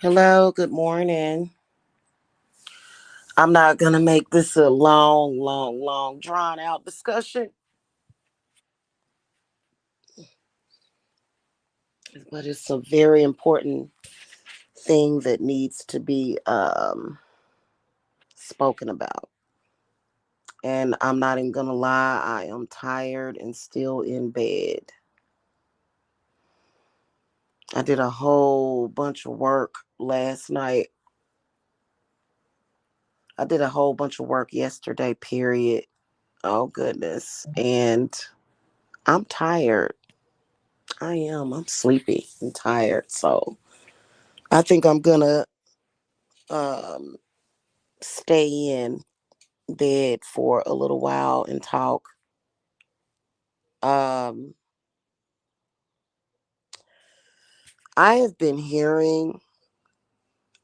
Hello, good morning. I'm not going to make this a long, drawn out discussion, but it's a very important thing that needs to be spoken about. And I'm not even going to lie, I am tired and still in bed. I did a whole bunch of work last night. I did a whole bunch of work yesterday, period. Oh, goodness. And I'm tired. I am. I'm sleepy and tired. So I think I'm gonna um stay in bed for a little while and talk. Um I have been hearing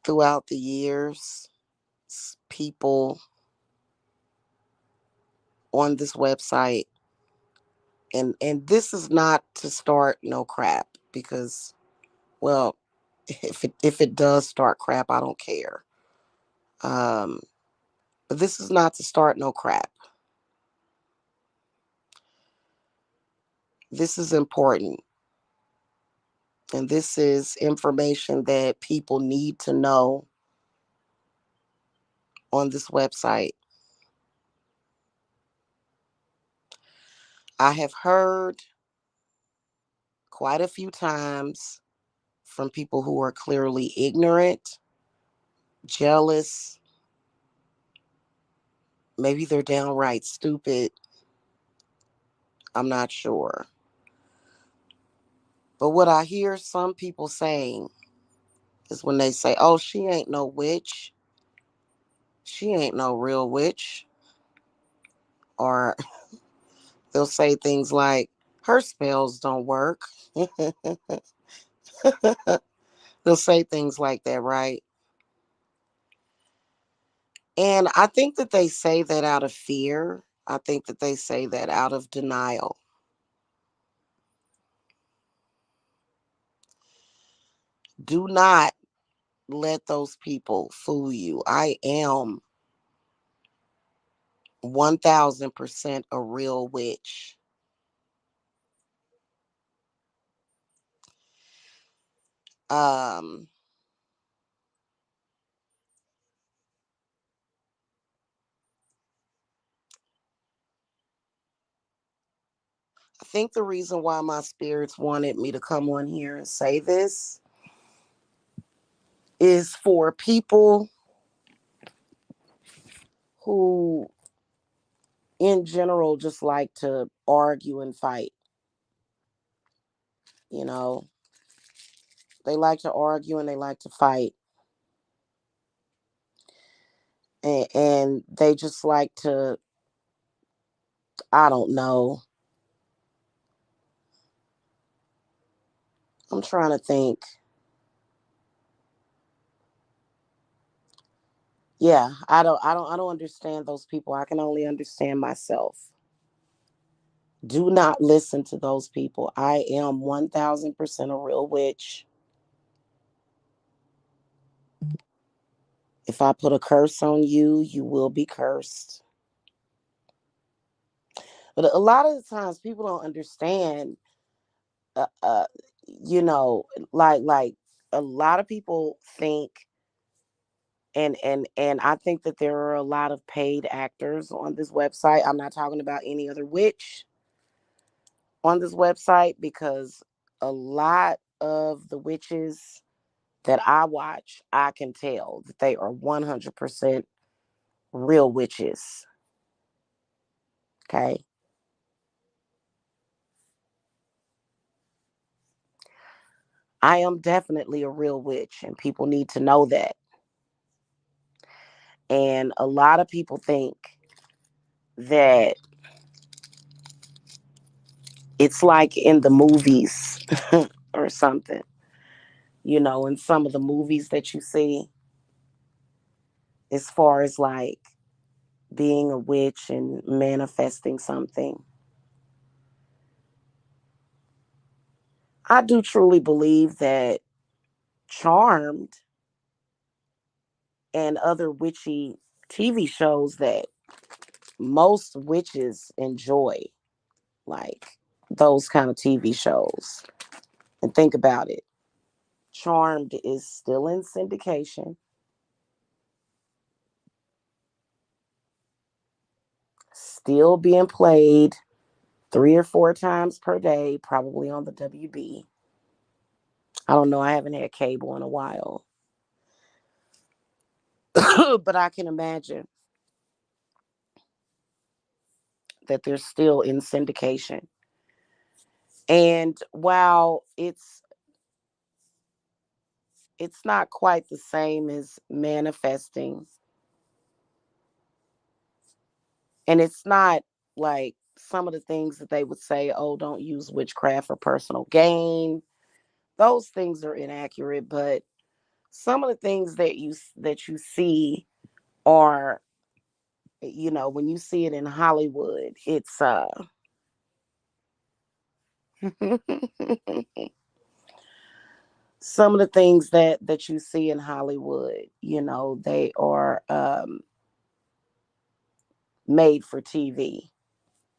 throughout the years people on this website, and this is not to start no crap because, well, if it does start crap, I don't care. Um but this is not to start no crap. This is important. And this is information that people need to know on this website. I have heard quite a few times from people who are clearly ignorant, jealous, maybe they're downright stupid. I'm not sure. But what I hear some people saying is when they say, oh, she ain't no witch, she ain't no real witch, or they'll say things like, her spells don't work. They'll say things like that, right? And I think that they say that out of fear. I think that they say that out of denial. Do not let those people fool you. I am 1000% a real witch. Um, I think the reason why my spirits wanted me to come on here and say this is for people who, in general, just like to argue and fight. You know, they like to argue and they like to fight. And they just like to, I don't know. I'm trying to think. Yeah, I don't understand those people. I can only understand myself. Do not listen to those people. I am 1000% a real witch. If I put a curse on you, you will be cursed. But a lot of the times people don't understand, uh, uh you know, like a lot of people think, and I think that there are a lot of paid actors on this website. I'm not talking about any other witch on this website because a lot of the witches that I watch, I can tell that they are 100% real witches. Okay. I am definitely a real witch, and people need to know that. And a lot of people think that it's like in the movies or something. In some of the movies that you see, as far as like being a witch and manifesting something. I do truly believe that Charmed. and other witchy TV shows that most witches enjoy, like those kind of TV shows. And think about it. Charmed is still in syndication, still being played 3 or 4 times per day, probably on the WB. I don't know. I haven't had cable in a while. But I can imagine that they're still in syndication. And while it's not quite the same as manifesting, and it's not like some of the things that they would say, oh, don't use witchcraft for personal gain. Those things are inaccurate, but some of the things that you see are, when you see it in Hollywood, it's some of the things that you see in Hollywood, they are made for TV.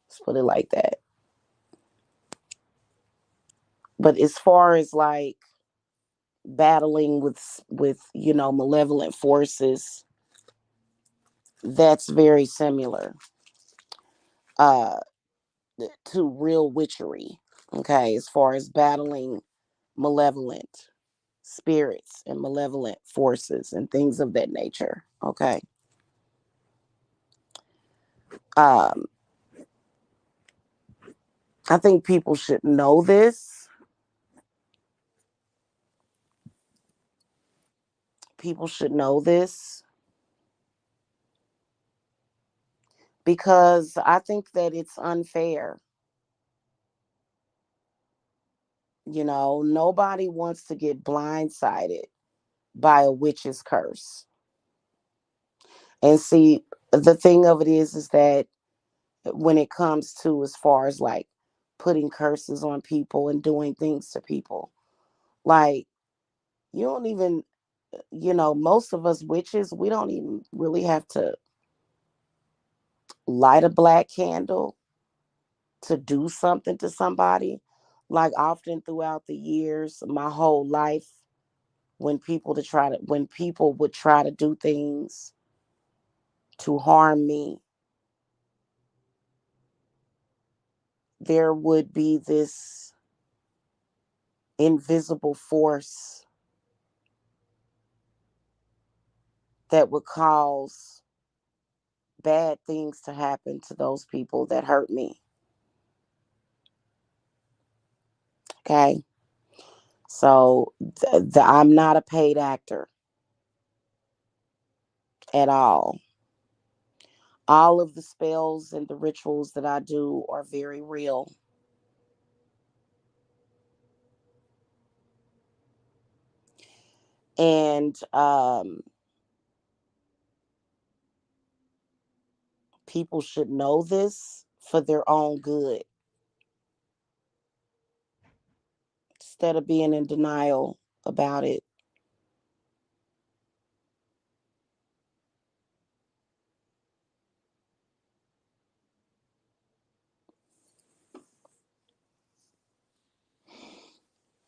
Let's put it like that. But as far as like battling with malevolent forces, that's very similar uh to real witchery. Okay, as far as battling malevolent spirits and malevolent forces and things of that nature. Okay. um I think people should know this. People should know this because I think that it's unfair. Nobody wants to get blindsided by a witch's curse. And see, the thing of it is that when it comes to as far as like putting curses on people and doing things to people, like you don't even, most of us witches, we don't even really have to light a black candle to do something to somebody. Like often throughout the years, my whole life, when people would try to do things to harm me, there would be this invisible force that would cause bad things to happen to those people that hurt me. Okay. So I'm not a paid actor at all. All of the spells and the rituals that I do are very real. And people should know this for their own good instead of being in denial about it.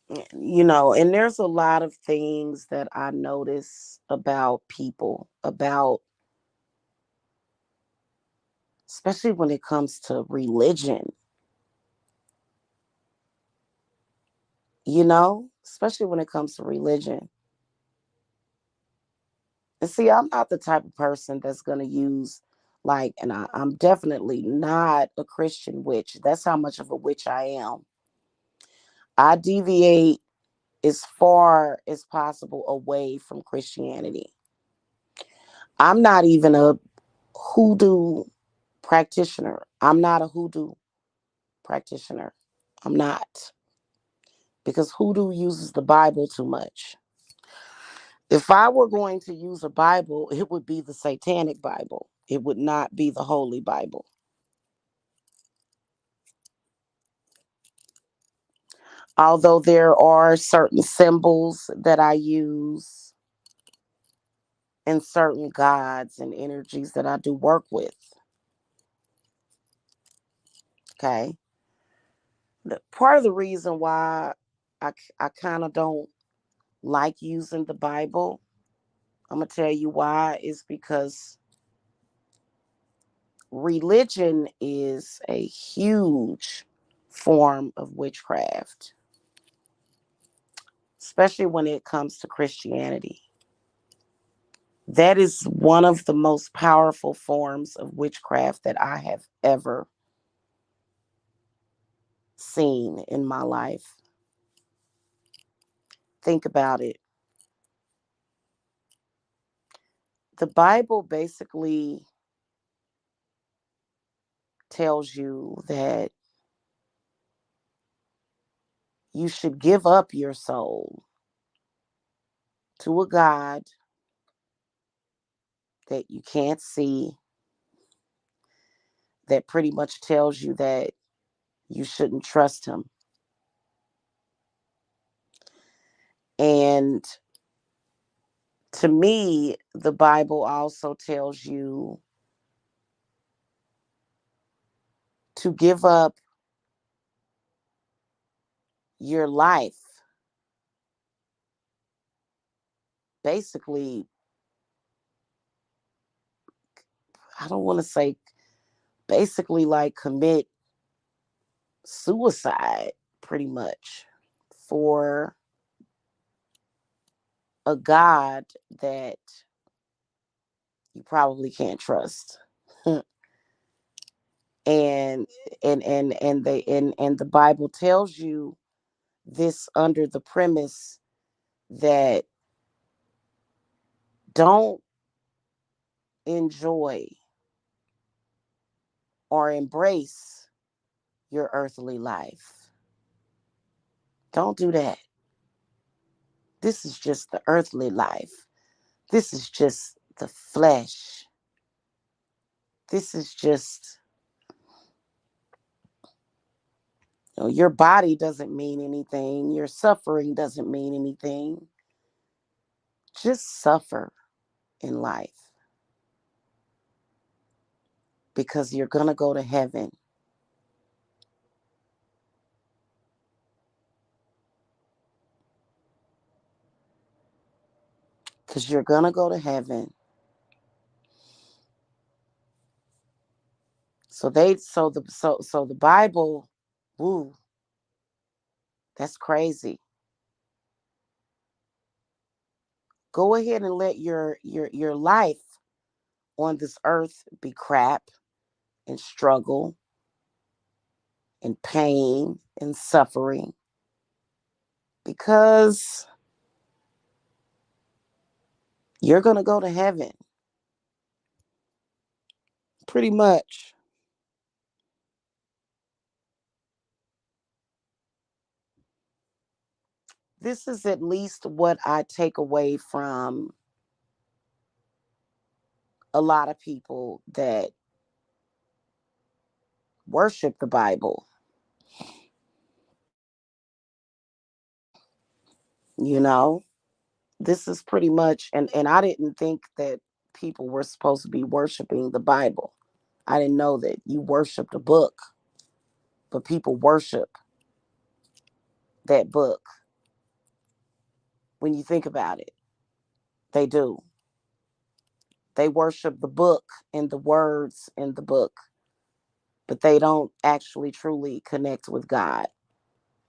And there's a lot of things that I notice about people, about especially when it comes to religion, especially when it comes to religion. And see, I'm not the type of person that's going to use, like, and I'm definitely not a Christian witch. That's how much of a witch I am. I deviate as far as possible away from Christianity. I'm not even a hoodoo practitioner. I'm not a hoodoo practitioner. I'm not. Because hoodoo uses the Bible too much. If I were going to use a Bible, it would be the Satanic Bible. It would not be the Holy Bible. Although there are certain symbols that I use, and certain gods and energies that I do work with. Okay. Part of the reason why I kind of don't like using the Bible, I'm going to tell you why, is because religion is a huge form of witchcraft, especially when it comes to Christianity. That is one of the most powerful forms of witchcraft that I have ever seen in my life. Think about it. The Bible basically tells you that you should give up your soul to a God that you can't see, that pretty much tells you that you shouldn't trust him. And to me, the Bible also tells you to give up your life. Basically, I don't want to say basically like commit suicide, pretty much, for a God that you probably can't trust. and and the Bible tells you this under the premise that don't enjoy or embrace your earthly life. Don't do that. This is just the earthly life. This is just the flesh. This is just, your body doesn't mean anything. Your suffering doesn't mean anything. Just suffer in life because you're going to go to heaven. Because you're going to go to heaven. So the Bible, woo, that's crazy. Go ahead and let your life on this earth be crap and struggle and pain and suffering, because you're going to go to heaven. Pretty much. This is at least what I take away from a lot of people that worship the Bible. You know, this is pretty much, and I didn't think that people were supposed to be worshiping the Bible. I didn't know that you worshiped a book, but people worship that book. When you think about it, they do. They worship the book and the words in the book, but they don't actually truly connect with God,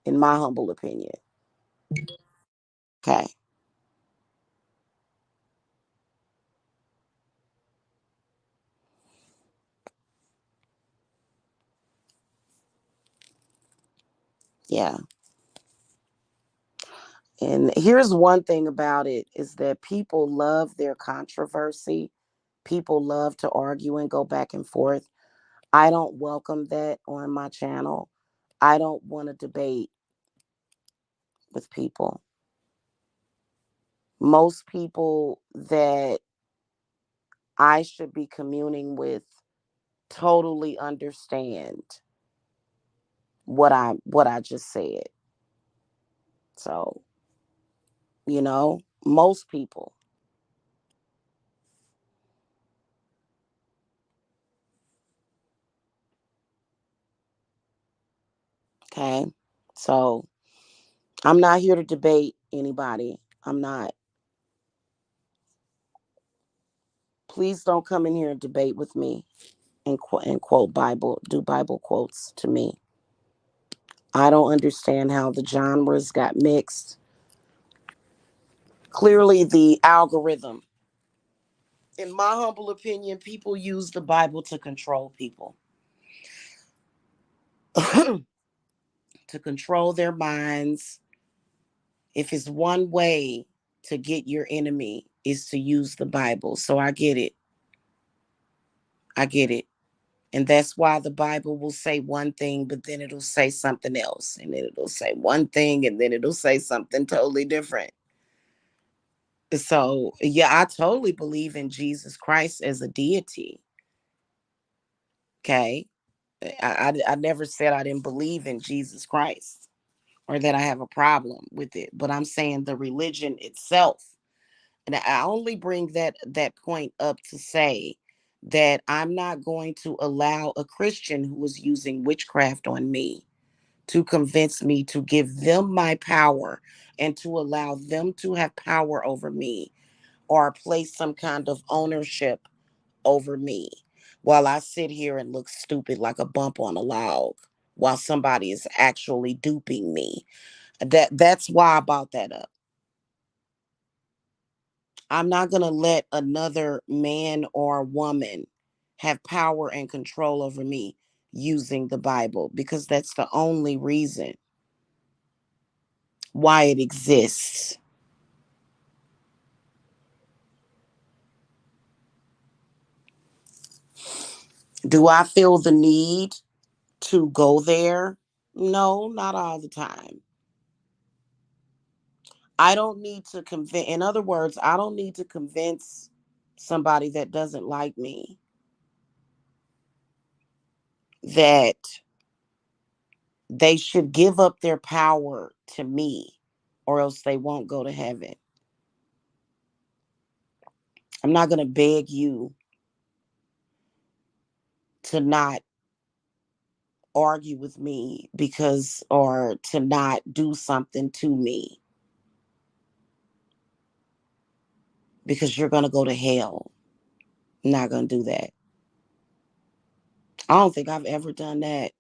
in my humble opinion. Okay. Yeah. And here's one thing about it, is that people love their controversy. People love to argue and go back and forth. I don't welcome that on my channel. I don't want to debate with people. Most people that I should be communing with totally understand what I just said. So, most people. Okay. So I'm not here to debate anybody. I'm not. Please don't come in here and debate with me and quote Bible, do Bible quotes to me. I don't understand how the genres got mixed. Clearly, the algorithm, in my humble opinion, people use the Bible to control people, to control their minds. If it's one way to get your enemy, is to use the Bible. So I get it. I get it. And that's why the Bible will say one thing, but then it'll say something else. And then it'll say one thing, and then it'll say something totally different. So, yeah, I totally believe in Jesus Christ as a deity. Okay. I never said I didn't believe in Jesus Christ or that I have a problem with it, but I'm saying the religion itself. And I only bring that point up to say that I'm not going to allow a Christian who is using witchcraft on me to convince me to give them my power and to allow them to have power over me or place some kind of ownership over me while I sit here and look stupid like a bump on a log while somebody is actually duping me. That's why I brought that up. I'm not going to let another man or woman have power and control over me using the Bible because that's the only reason why it exists. Do I feel the need to go there? No, not all the time. I don't need to convince, in other words, I don't need to convince somebody that doesn't like me that they should give up their power to me or else they won't go to heaven. I'm not going to beg you to not argue with me because or to not do something to me because you're going to go to hell. I'm not going to do that. I don't think I've ever done that.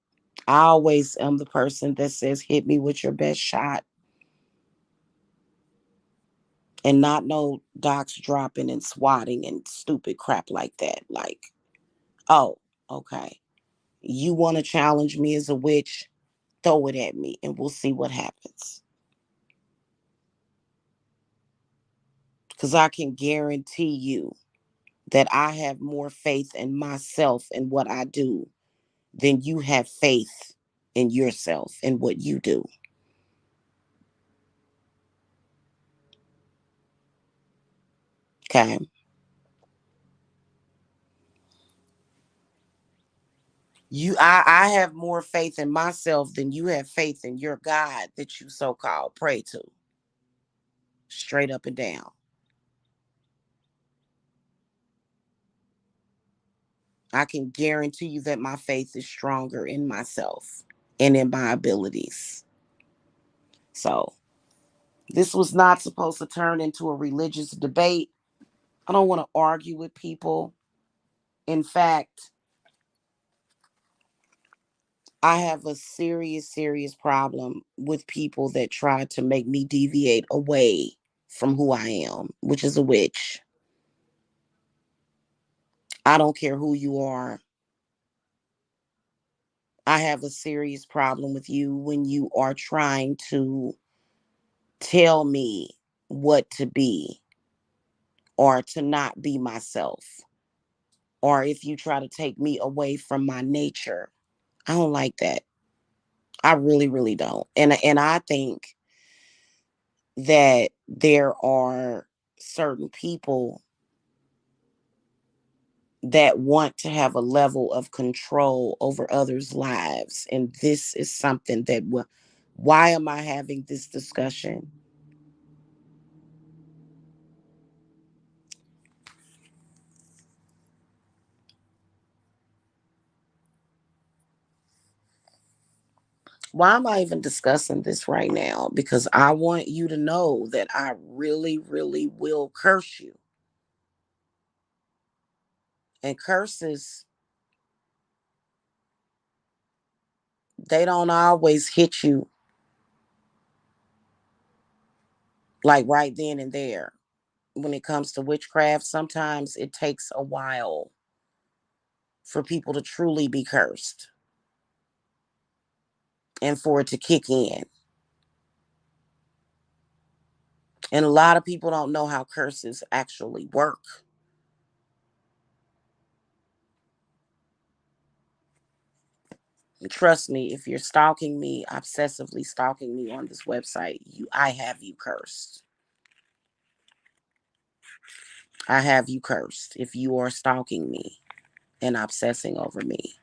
I always am the person that says, hit me with your best shot and not no docs dropping and swatting and stupid crap like that. Like, oh, okay. You want to challenge me as a witch? Throw it at me and we'll see what happens. Because I can guarantee you that I have more faith in myself and what I do than you have faith in yourself and what you do. Okay. I have more faith in myself than you have faith in your God that you so called pray to. Straight up and down. I can guarantee you that my faith is stronger in myself and in my abilities. So this was not supposed to turn into a religious debate. I don't want to argue with people. In fact, I have a serious, serious problem with people that try to make me deviate away from who I am, which is a witch. I don't care who you are. I have a serious problem with you when you are trying to tell me what to be or to not be myself. Or if you try to take me away from my nature. I don't like that. I really, really don't. And I think that there are certain people that want to have a level of control over others' lives. And this is something that why am I having this discussion? Why am I even discussing this right now? Because I want you to know that I really, really will curse you. And curses, they don't always hit you like right then and there. When it comes to witchcraft, sometimes it takes a while for people to truly be cursed and for it to kick in. And a lot of people don't know how curses actually work. Trust me, if you're stalking me, obsessively stalking me on this website, I have you cursed. I have you cursed if you are stalking me and obsessing over me.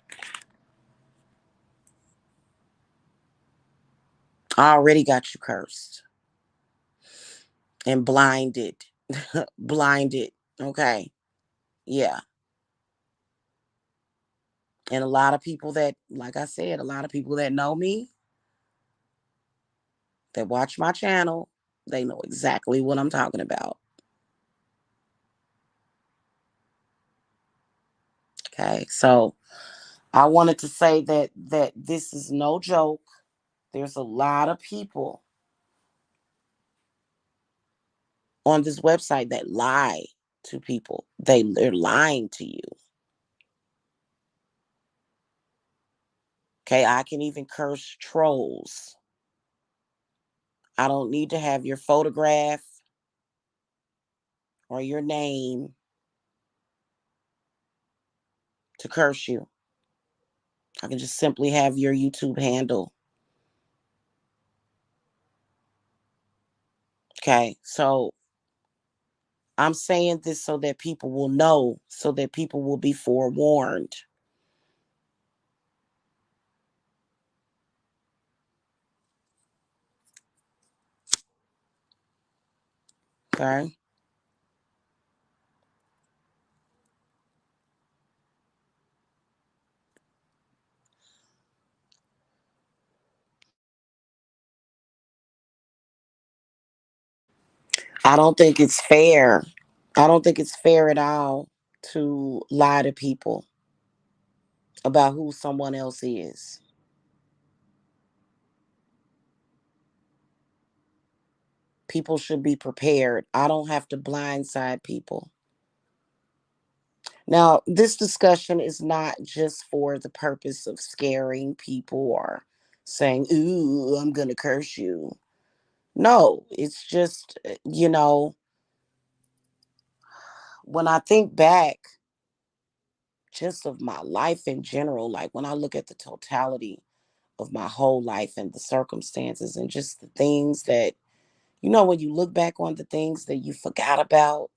I already got you cursed and blinded. Blinded. Okay. Yeah. And a lot of people that, like I said, a lot of people that know me, that watch my channel, they know exactly what I'm talking about. Okay. So I wanted to say that this is no joke. There's a lot of people on this website that lie to people. They're lying to you. Okay, I can even curse trolls. I don't need to have your photograph or your name to curse you. I can just simply have your YouTube handle. Okay, so I'm saying this so that people will know, so that people will be forewarned. Okay. I don't think it's fair. I don't think it's fair at all to lie to people about who someone else is. People should be prepared. I don't have to blindside people. Now, this discussion is not just for the purpose of scaring people or saying, ooh, I'm going to curse you. No, it's just, when I think back just of my life in general, like when I look at the totality of my whole life and the circumstances and just the things that, when you look back on the things that you forgot about,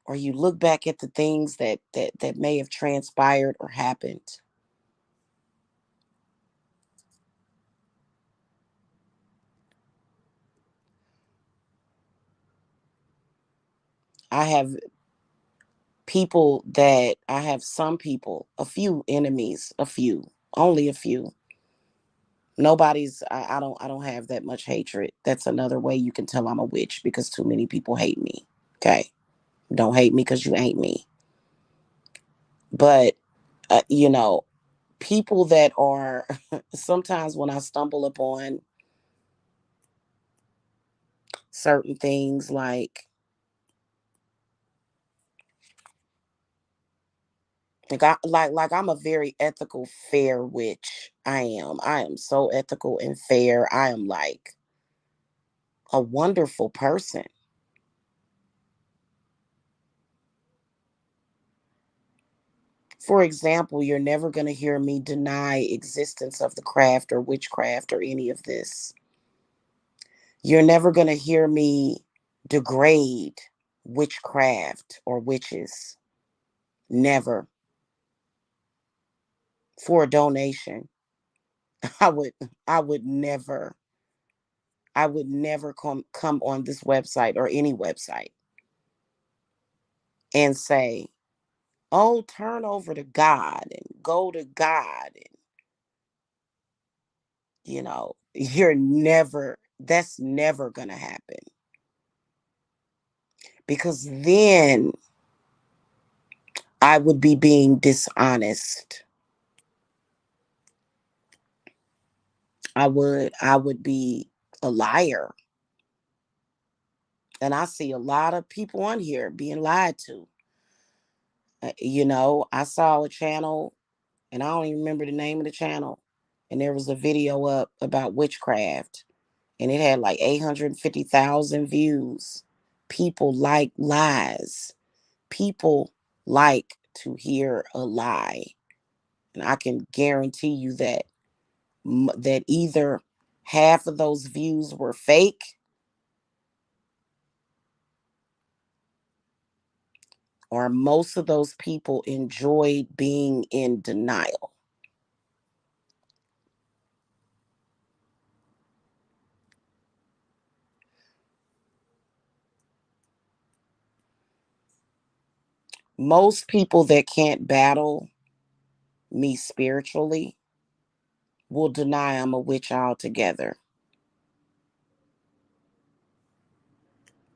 or you look back at the things that may have transpired or happened. I have some people, a few enemies, a few, only a few. I don't have that much hatred. That's another way you can tell I'm a witch, because too many people hate me. Okay. Don't hate me because you ain't me. But, uh, you know, people that are, sometimes when I stumble upon certain things, like I'm a very ethical, fair witch. I am so ethical and fair. I am like a wonderful person. For example, you're never going to hear me deny existence of the craft or witchcraft or any of this. You're never going to hear me degrade witchcraft or witches. Never. For a donation. I would I would never I would never come on this website or any website and say Oh, turn over to God and go to God. And, that's never going to happen. Because then I would be being dishonest. I would be a liar. And I see a lot of people on here being lied to. I saw a channel, and I don't even remember the name of the channel. And there was a video up about witchcraft, and it had like 850,000 views. People like lies. People like to hear a lie. And I can guarantee you that either half of those views were fake, or most of those people enjoyed being in denial. Most people that can't battle me spiritually will deny I'm a witch altogether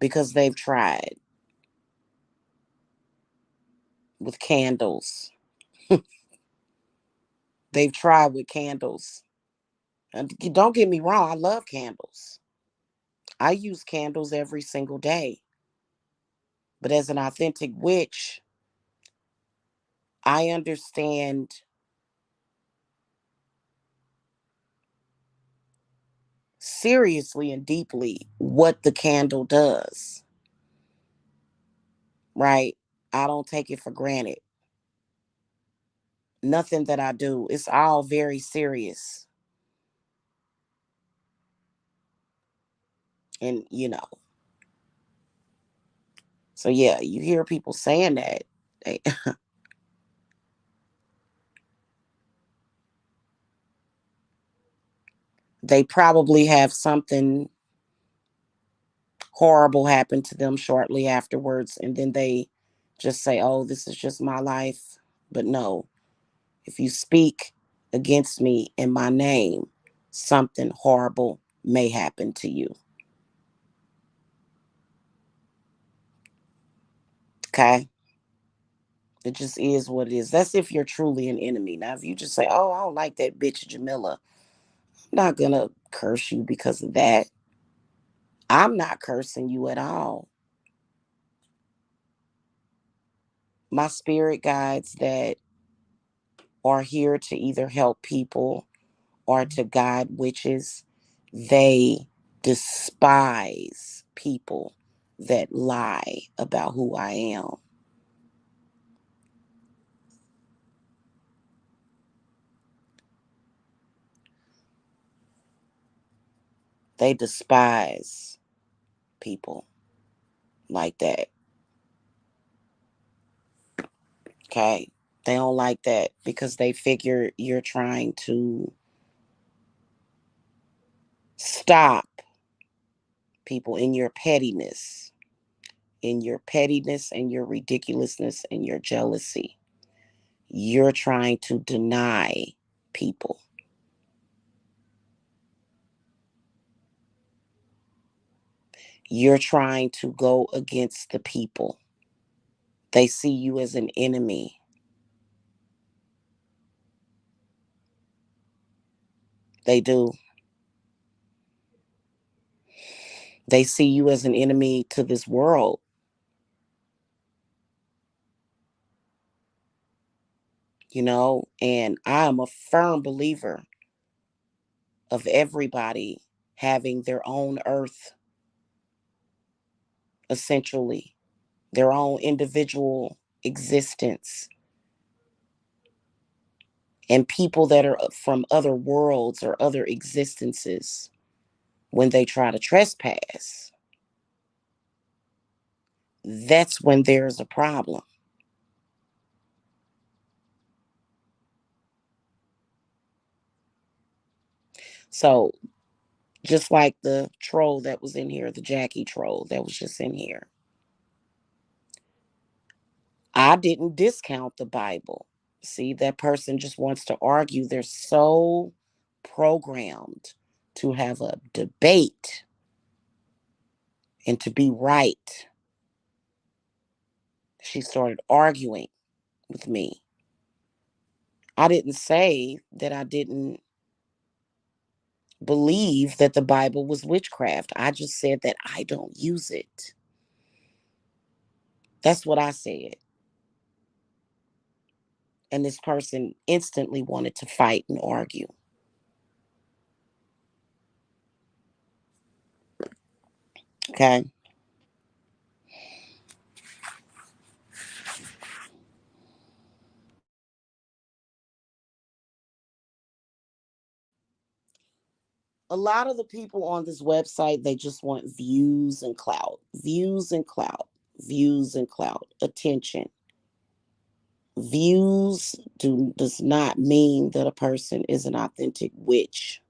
because they've tried with candles. They've tried with candles. And don't get me wrong, I love candles. I use candles every single day. But as an authentic witch, I understand seriously and deeply what the candle does, right? I don't take it for granted. Nothing that I do, it's all very serious. And, so yeah, you hear people saying that. They, they probably have something horrible happen to them shortly afterwards. And then they just say, oh, this is just my life. But no, if you speak against me in my name, something horrible may happen to you. Okay. It just is what it is. That's if you're truly an enemy. Now, if you just say, oh, I don't like that bitch Jamila, I'm not going to curse you because of that. I'm not cursing you at all. My spirit guides that are here to either help people or to guide witches, they despise people that lie about who I am. They despise people like that. Okay. They don't like that because they figure you're trying to stop people in your pettiness and your ridiculousness and your jealousy. You're trying to deny people. You're trying to go against the people. They see you as an enemy. They do. They see you as an enemy to this world, and I am a firm believer of everybody having their own earth, essentially, their own individual existence. And people that are from other worlds or other existences, when they try to trespass, that's when there's a problem. So, just like the troll that was in here, the Jackie troll that was just in here, I didn't discount the Bible. See, that person just wants to argue. They're so programmed to have a debate and to be right. She started arguing with me. I didn't say that I didn't believe that the Bible was witchcraft. I just said that I don't use it. That's what I said. And this person instantly wanted to fight and argue. Okay. A lot of the people on this website, they just want views and clout, views and clout, views and clout, attention. Does not mean that a person is an authentic witch.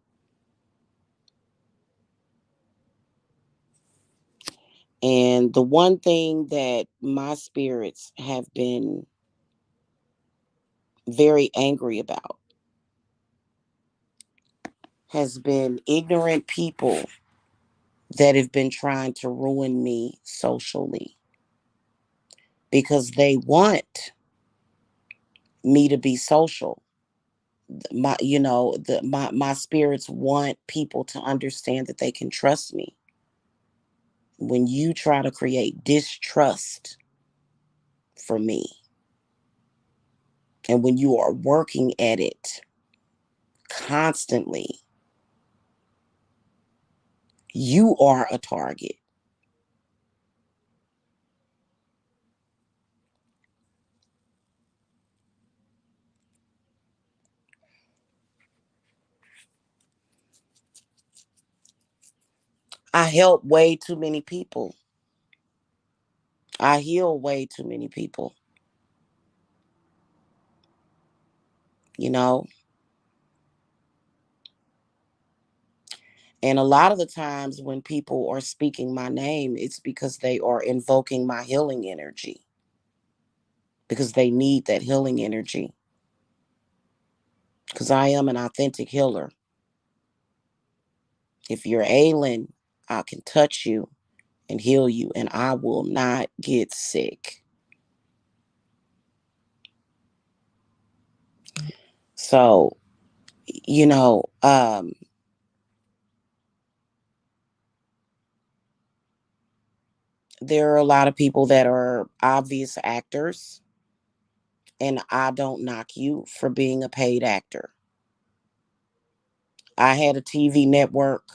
And the one thing that my spirits have been very angry about has been ignorant people that have been trying to ruin me socially because they want me to be social. My spirits want people to understand that they can trust me. When you try to create distrust for me, and when you are working at it constantly, you are a target. I help way too many people. I heal way too many people, you know? And a lot of the times when people are speaking my name, it's because they are invoking my healing energy, because they need that healing energy. Because I am an authentic healer. If you're ailing, I can touch you and heal you, and I will not get sick. So, you know, there are a lot of people that are obvious actors, and I don't knock you for being a paid actor. I had a TV network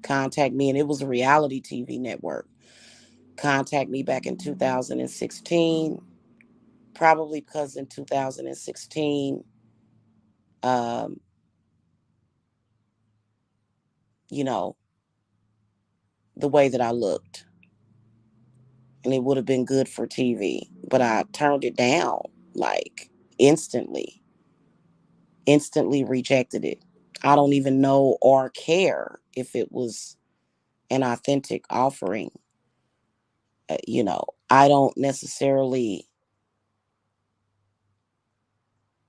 contact me, and it was a reality TV network, contact me back in 2016, probably because in 2016, um, you know, the way that I looked, and it would have been good for TV, but I turned it down like instantly, instantly rejected it. I don't even know or care if it was an authentic offering. I don't necessarily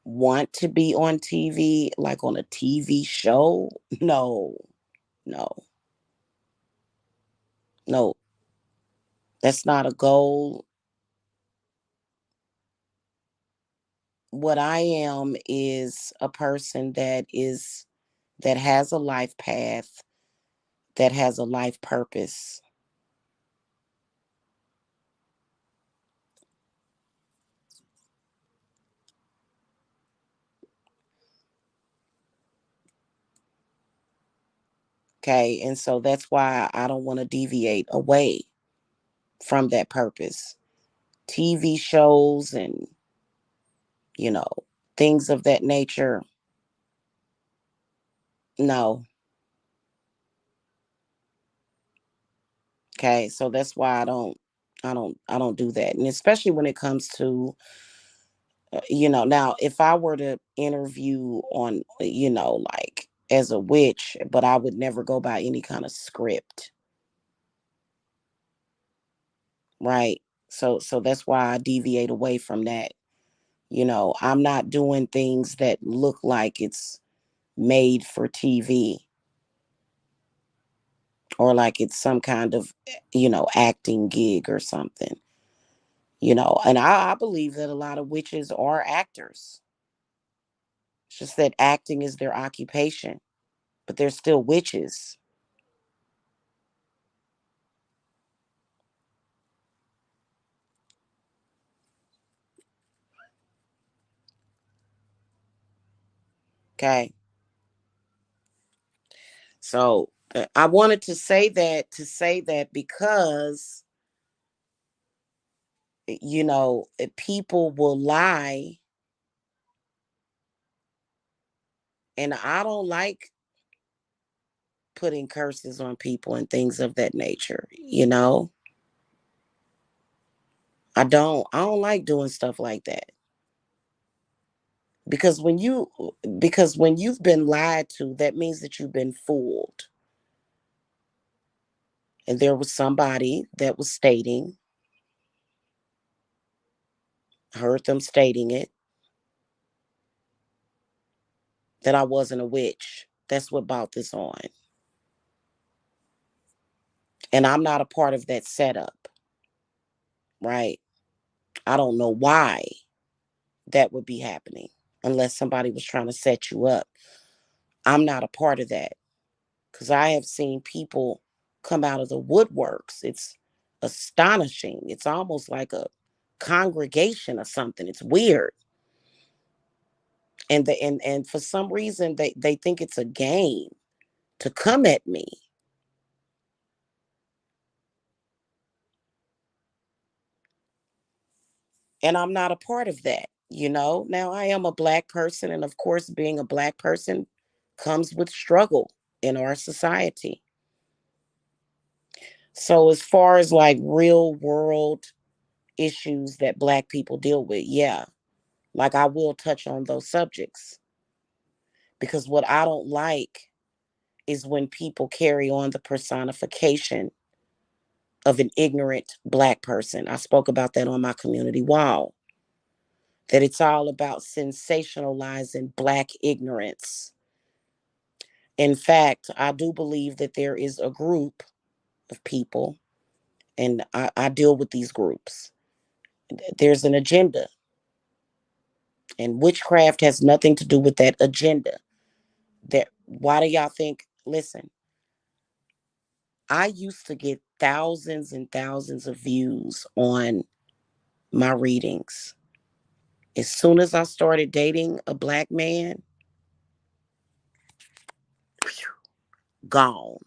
want to be on TV, like on a TV show. No, no, no, that's not a goal. What I am is a person that has a life path, that has a life purpose. Okay. And so that's why I don't want to deviate away from that purpose. TV shows and, you know, things of that nature. No. Okay. So that's why I don't do that. And especially when it comes to, now if I were to interview on, like as a witch, but I would never go by any kind of script, right? So that's why I deviate away from that. I'm not doing things that look like it's made for TV or like it's some kind of, acting gig or something. And I believe that a lot of witches are actors. It's just that acting is their occupation, but they're still witches. Okay. So I wanted to say that because, people will lie, and I don't like putting curses on people and things of that nature. I don't like doing stuff like that. Because when you've been lied to, that means that you've been fooled. And there was somebody that was stating, heard them stating it, that I wasn't a witch. That's what brought this on. And I'm not a part of that setup, right? I don't know why that would be happening unless somebody was trying to set you up. I'm not a part of that because I have seen people come out of the woodworks. It's astonishing. It's almost like a congregation or something. It's weird. And for some reason they think it's a game to come at me. And I'm not a part of that. Now I am a black person, and of course being a black person comes with struggle in our society. So as far as like real world issues that black people deal with, yeah, like I will touch on those subjects, because what I don't like is when people carry on the personification of an ignorant black person. I spoke about that on my community wall, that it's all about sensationalizing black ignorance. In fact, I do believe that there is a group of people, and I deal with these groups. There's an agenda, and witchcraft has nothing to do with that agenda. Why do y'all think? Listen, I used to get thousands and thousands of views on my readings. As soon as I started dating a black man, gone.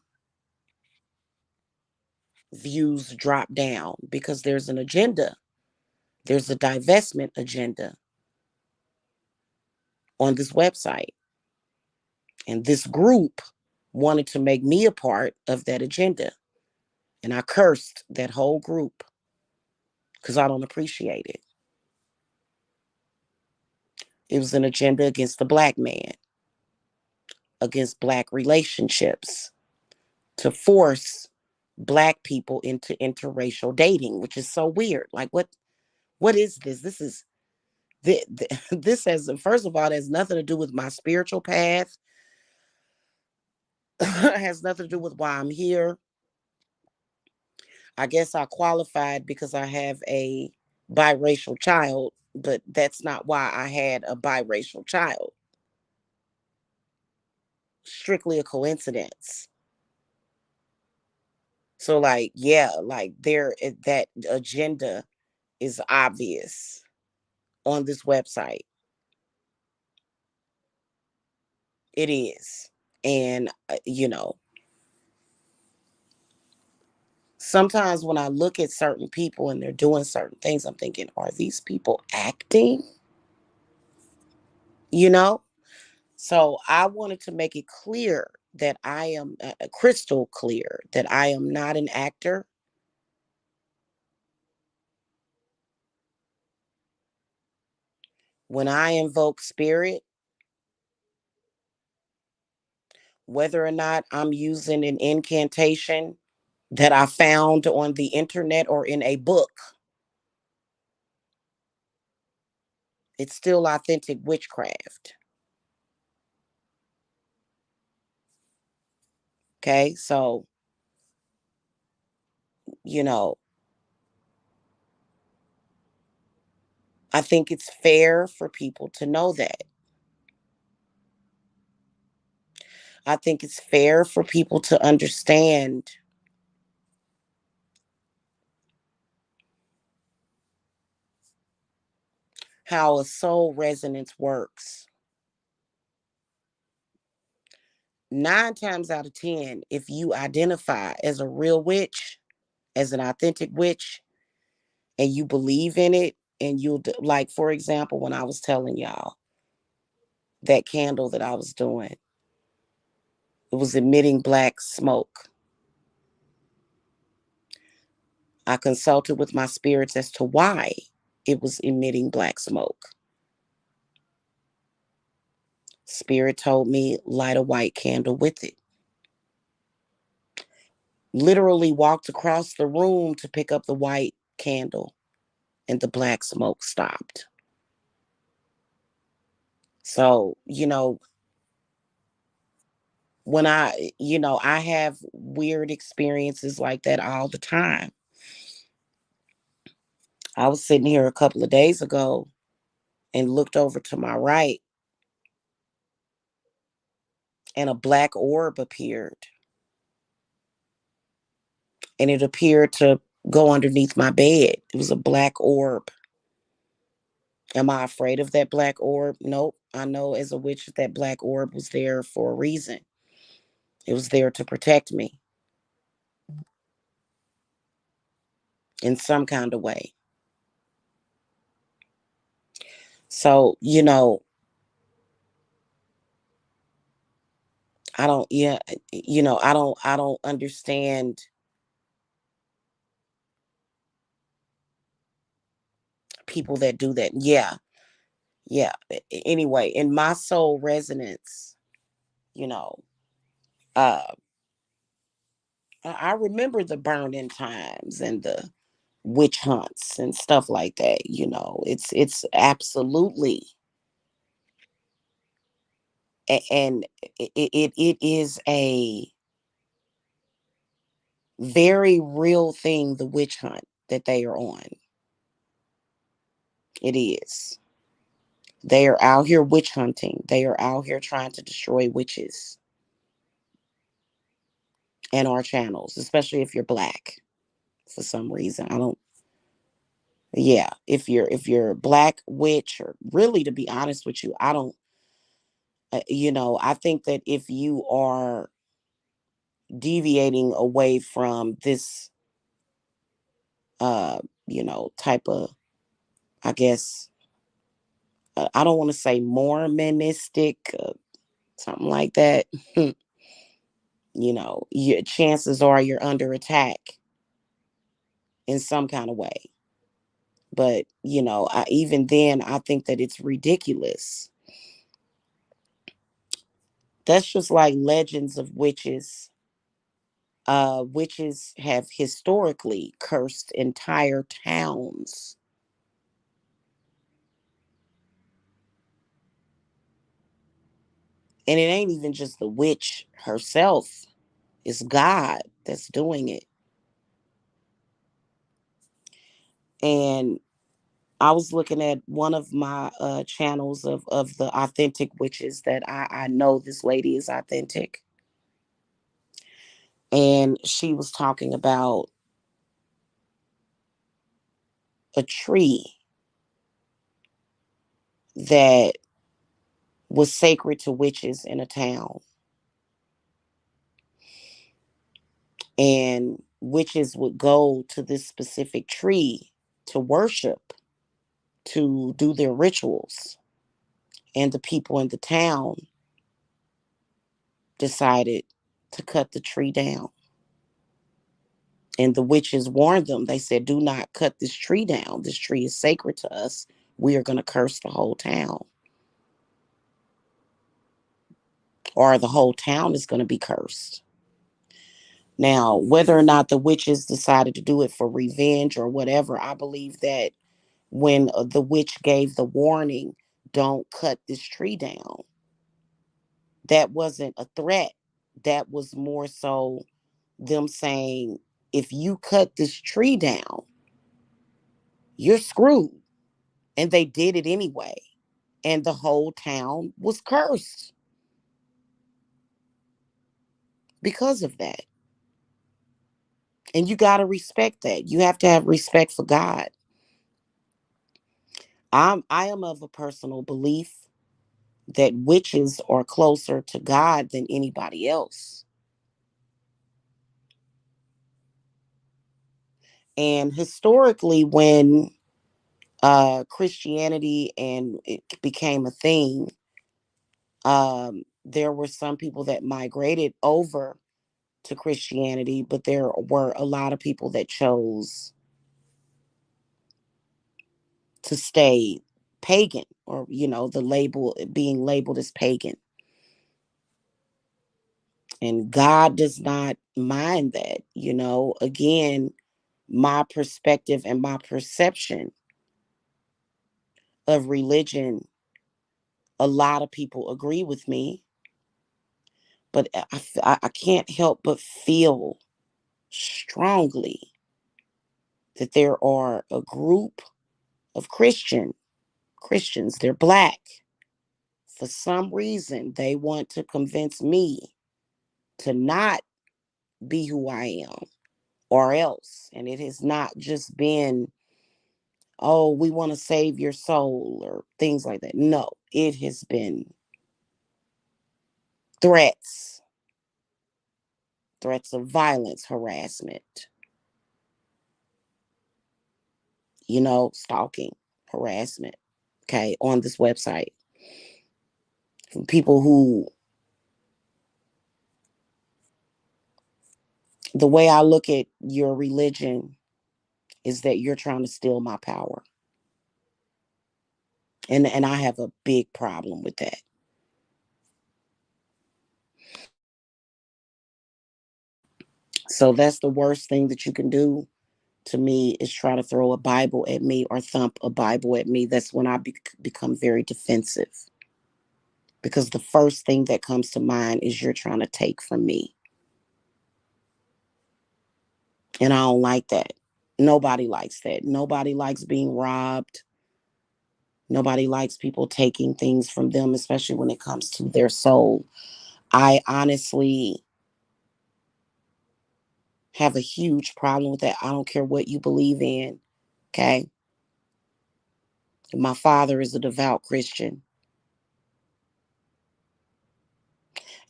Views drop down because there's an agenda. There's a divestment agenda on this website. And this group wanted to make me a part of that agenda. And I cursed that whole group because I don't appreciate it. It was an agenda against the black man, against black relationships, to force black people into interracial dating, which is so weird. Like what is this? This has, first of all, it has nothing to do with my spiritual path. It has nothing to do with why I'm here. I guess I qualified because I have a biracial child, but that's not why I had a biracial child. Strictly a coincidence. So like, yeah, like that agenda is obvious on this website. It is. And sometimes when I look at certain people and they're doing certain things, I'm thinking, are these people acting? You know? So I wanted to make it clear that I am crystal clear that I am not an actor. When I invoke spirit, whether or not I'm using an incantation that I found on the internet or in a book, It's still authentic witchcraft. Okay, so, you know, I think it's fair for people to know that. I think it's fair for people to understand how a soul resonance works. 9 times out of 10, if you identify as a real witch, as an authentic witch, and you believe in it, and you'll do, like, for example, when I was telling y'all that candle that I was doing, it was emitting black smoke. I consulted with my spirits as to why it was emitting black smoke. Spirit told me light a white candle with it. Literally walked across the room to pick up the white candle, and the black smoke stopped. So, when I have weird experiences like that all the time. I was sitting here a couple of days ago and looked over to my right, and a black orb appeared, and it appeared to go underneath my bed. It was a black orb. Am I afraid of that black orb? Nope. I know as a witch that black orb was there for a reason. It was there to protect me in some kind of way. So, I don't, yeah, I don't understand people that do that. Yeah. Yeah. Anyway, in my soul resonance, you know, uh, I remember the burning times and the witch hunts and stuff like that. It's absolutely, and it is a very real thing. The witch hunt that they are on, it is. They are out here witch hunting. They are out here trying to destroy witches and our channels, especially if you're black for some reason. I don't. Yeah, if you're black witch, or really, to be honest with you, I don't. I think that if you are deviating away from this, uh, type of, I guess, I don't want to say Mormonistic, something like that. Your chances are you're under attack in some kind of way. But even then, I think that it's ridiculous. That's just like legends of witches. Witches have historically cursed entire towns, and it ain't even just the witch herself. It's God that's doing it. And I was looking at one of my channels of the authentic witches that I know this lady is authentic. And she was talking about a tree that was sacred to witches in a town. And witches would go to this specific tree to worship, to do their rituals. And the people in the town decided to cut the tree down. And the witches warned them. They said, do not cut this tree down. This tree is sacred to us. We are going to curse the whole town, or the whole town is going to be cursed. Now, whether or not the witches decided to do it for revenge or whatever, I believe that when the witch gave the warning, don't cut this tree down. That wasn't a threat. That was more so them saying, if you cut this tree down, you're screwed. And they did it anyway. And the whole town was cursed because of that. And you got to respect that. You have to have respect for God. I am of a personal belief that witches are closer to God than anybody else. And historically, when Christianity and it became a thing, there were some people that migrated over to Christianity, but there were a lot of people that chose to stay pagan, or the label being labeled as pagan. And God does not mind that. Again, my perspective and my perception of religion, a lot of people agree with me, but I can't help but feel strongly that there are a group of Christians, they're black. For some reason, they want to convince me to not be who I am or else. And it has not just been, oh, we want to save your soul or things like that. No, it has been threats, threats of violence, harassment, stalking, harassment, okay, on this website. From people who, the way I look at your religion is that you're trying to steal my power. And I have a big problem with that. So that's the worst thing that you can do to me, is try to throw a Bible at me or thump a Bible at me. That's when I become very defensive, because the first thing that comes to mind is you're trying to take from me. And I don't like that. Nobody likes that. Nobody likes being robbed. Nobody likes people taking things from them, especially when it comes to their soul. I honestly have a huge problem with that. I don't care what you believe in. Okay. My father is a devout Christian.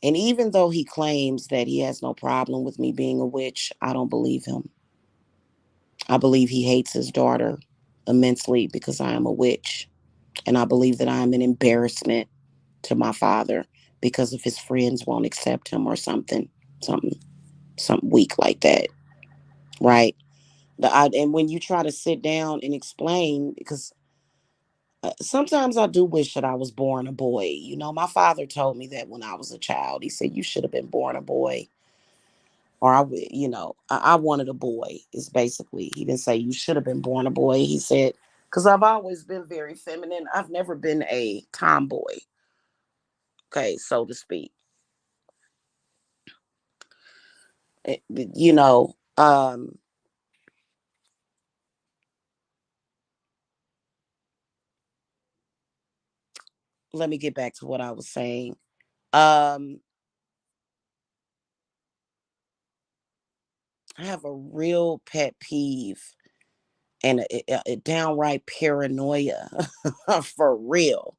And even though he claims that he has no problem with me being a witch, I don't believe him. I believe he hates his daughter immensely because I am a witch. And I believe that I am an embarrassment to my father because if his friends won't accept him or something, something weak like that. Right. And when you try to sit down and explain, because sometimes I do wish that I was born a boy. My father told me that when I was a child. He said, you should have been born a boy. Or I wanted a boy, is basically, he didn't say you should have been born a boy. He said, because I've always been very feminine. I've never been a tomboy, okay, so to speak. Eh, You know, um, let me get back to what I was saying. Um, I have a real pet peeve and a downright paranoia for real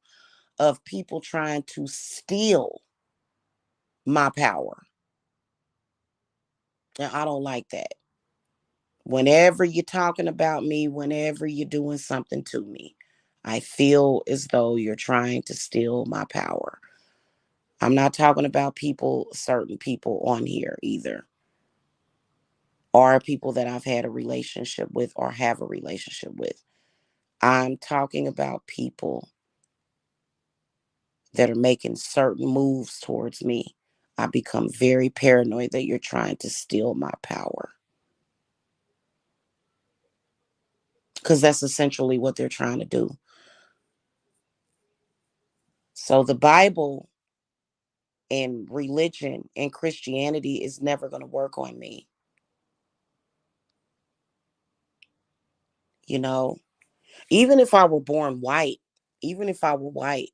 of people trying to steal my power. And I don't like that. Whenever you're talking about me, whenever you're doing something to me, I feel as though you're trying to steal my power. I'm not talking about people, certain people on here either, or people that I've had a relationship with or have a relationship with. I'm talking about people that are making certain moves towards me. I become very paranoid that you're trying to steal my power. because that's essentially what they're trying to do. So the Bible and religion and Christianity is never going to work on me. You know, even if I were born white, even if I were white,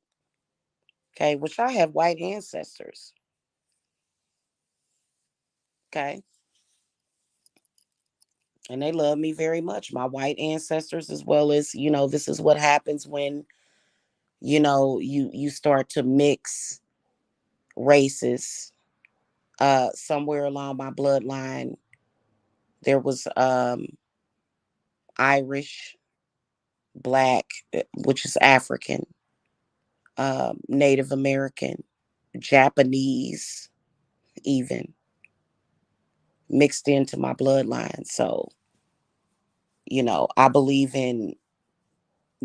okay, which I have white ancestors, okay, and they love me very much, my white ancestors, as well as, this is what happens when, you start to mix races. Somewhere along my bloodline, there was Irish, black, which is African, Native American, Japanese, even mixed into my bloodline. So, I believe in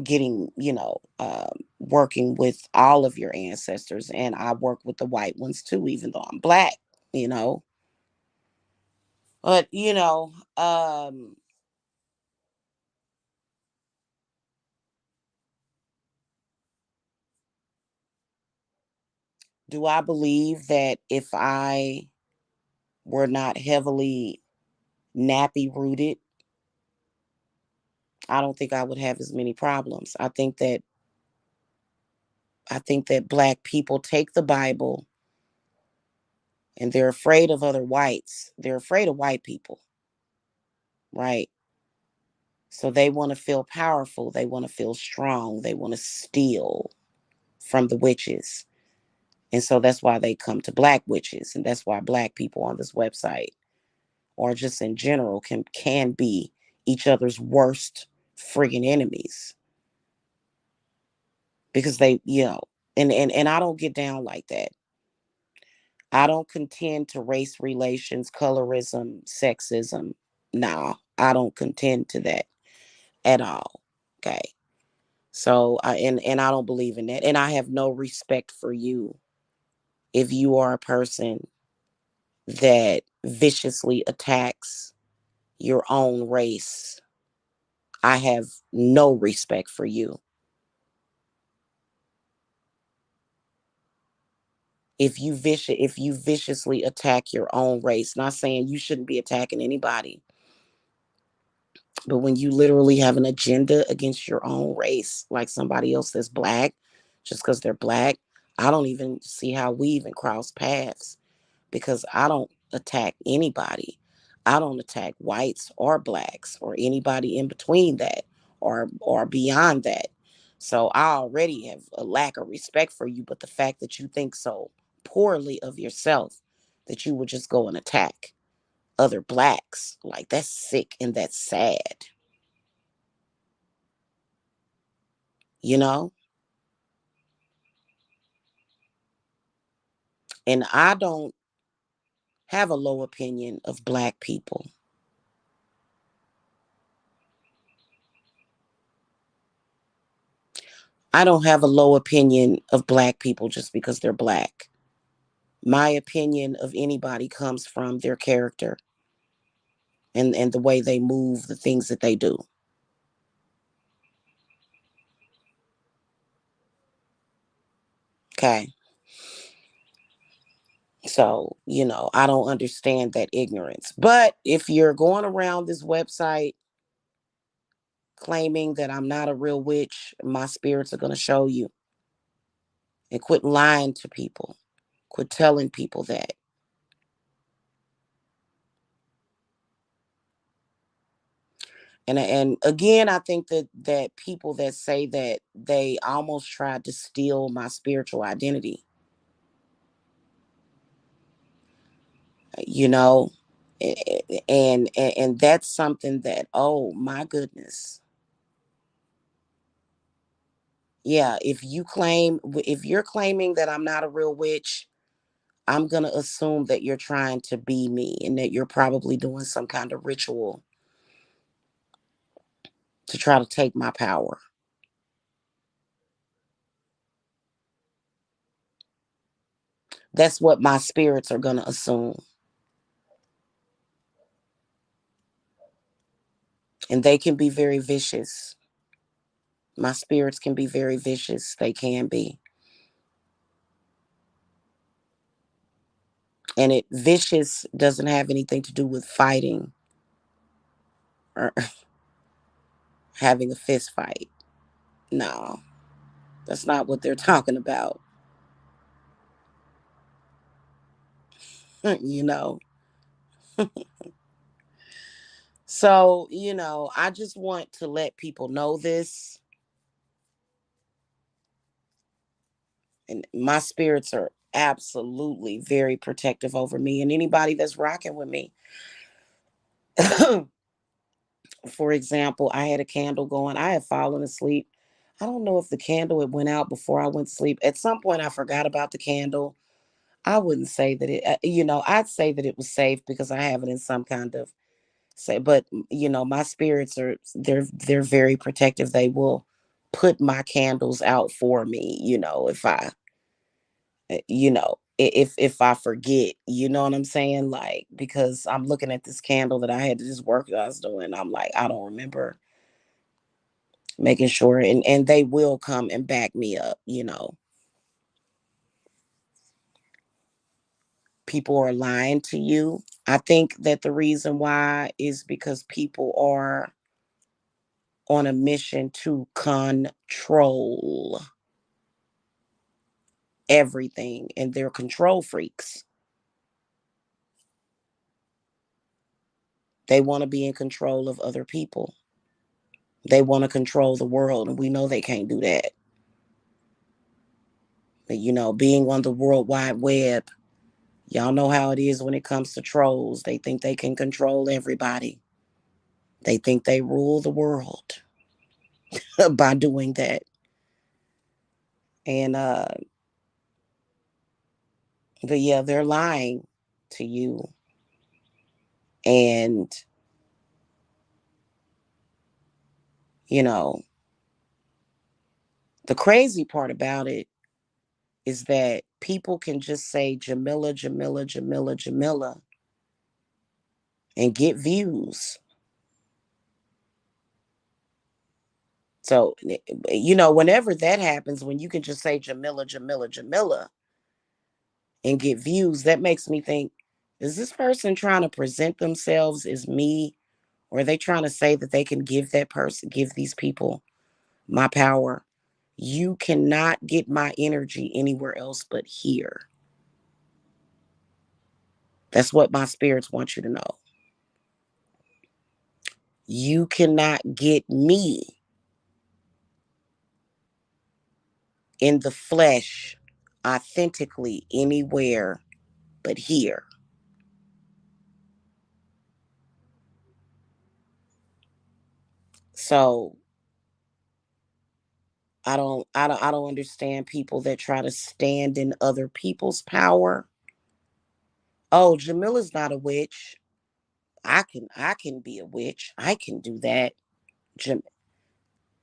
getting, working with all of your ancestors. And I work with the white ones too, even though I'm black, you know. But, do I believe that if I were not heavily nappy rooted, I don't think I would have as many problems. I think that black people take the Bible and they're afraid of other whites. They're afraid of white people, right? So they want to feel powerful. They want to feel strong. They want to steal from the witches. And so that's why they come to black witches. And that's why black people on this website, or just in general, can be each other's worst friggin' enemies. Because they, and I don't get down like that. I don't contend to race relations, colorism, sexism. Nah, I don't contend to that at all. Okay. So and I don't believe in that. And I have no respect for you if you are a person that viciously attacks your own race. I have no respect for you. If you viciously attack your own race, not saying you shouldn't be attacking anybody, but when you literally have an agenda against your own race, like somebody else that's black, just because they're black, I don't even see how we even cross paths, because I don't attack anybody. I don't attack whites or blacks or anybody in between that, or beyond that. So I already have a lack of respect for you, but the fact that you think so poorly of yourself that you would just go and attack other blacks, like, that's sick and that's sad, you know? And I don't have a low opinion of black people. I don't have a low opinion of black people just because they're black. My opinion of anybody comes from their character and the way they move, the things that they do. Okay. So, I don't understand that ignorance. But if you're going around this website claiming that I'm not a real witch, my spirits are going to show you. And quit lying to people. Quit telling people that. And again, I think that people that say that, they almost tried to steal my spiritual identity, you know, and that's something that, oh my goodness. Yeah, if you're claiming that I'm not a real witch, I'm going to assume that you're trying to be me and that you're probably doing some kind of ritual to try to take my power. That's what my spirits are going to assume. And they can be very vicious. My spirits can be very vicious. They can be. And it vicious doesn't have anything to do with fighting or having a fist fight. No, that's not what they're talking about. you know. So, I just want to let people know this. And my spirits are absolutely very protective over me and anybody that's rocking with me. For example, I had a candle going. I had fallen asleep. I don't know if the candle had went out before I went to sleep. At some point, I forgot about the candle. I wouldn't say that I'd say that it was safe because I have it in some kind of say. But my spirits they're very protective. They will put my candles out for me. If if I forget, you know what I'm saying? Like, because I'm looking at this candle that I had to this work that I was doing. I'm like, I don't remember making sure, and they will come and back me up. People are lying to you. I think that the reason why is because people are on a mission to control everything, and they're control freaks. They want to be in control of other people. They want to control the world, and we know they can't do that. But being on the World Wide Web, y'all know how it is when it comes to trolls. They think they can control everybody. They think they rule the world by doing that. And but yeah, they're lying to you. And you know, the crazy part about it is that people can just say Jamila, Jamila, Jamila, Jamila and get views. So, whenever that happens, when you can just say Jamila, Jamila, Jamila and get views, that makes me think, is this person trying to present themselves as me? Or are they trying to say that they can give these people my power? You cannot get my energy anywhere else but here. That's what my spirits want you to know. You cannot get me in the flesh authentically anywhere but here. So I don't understand people that try to stand in other people's power. Oh, Jamila's not a witch. I can be a witch. I can do that. Jam-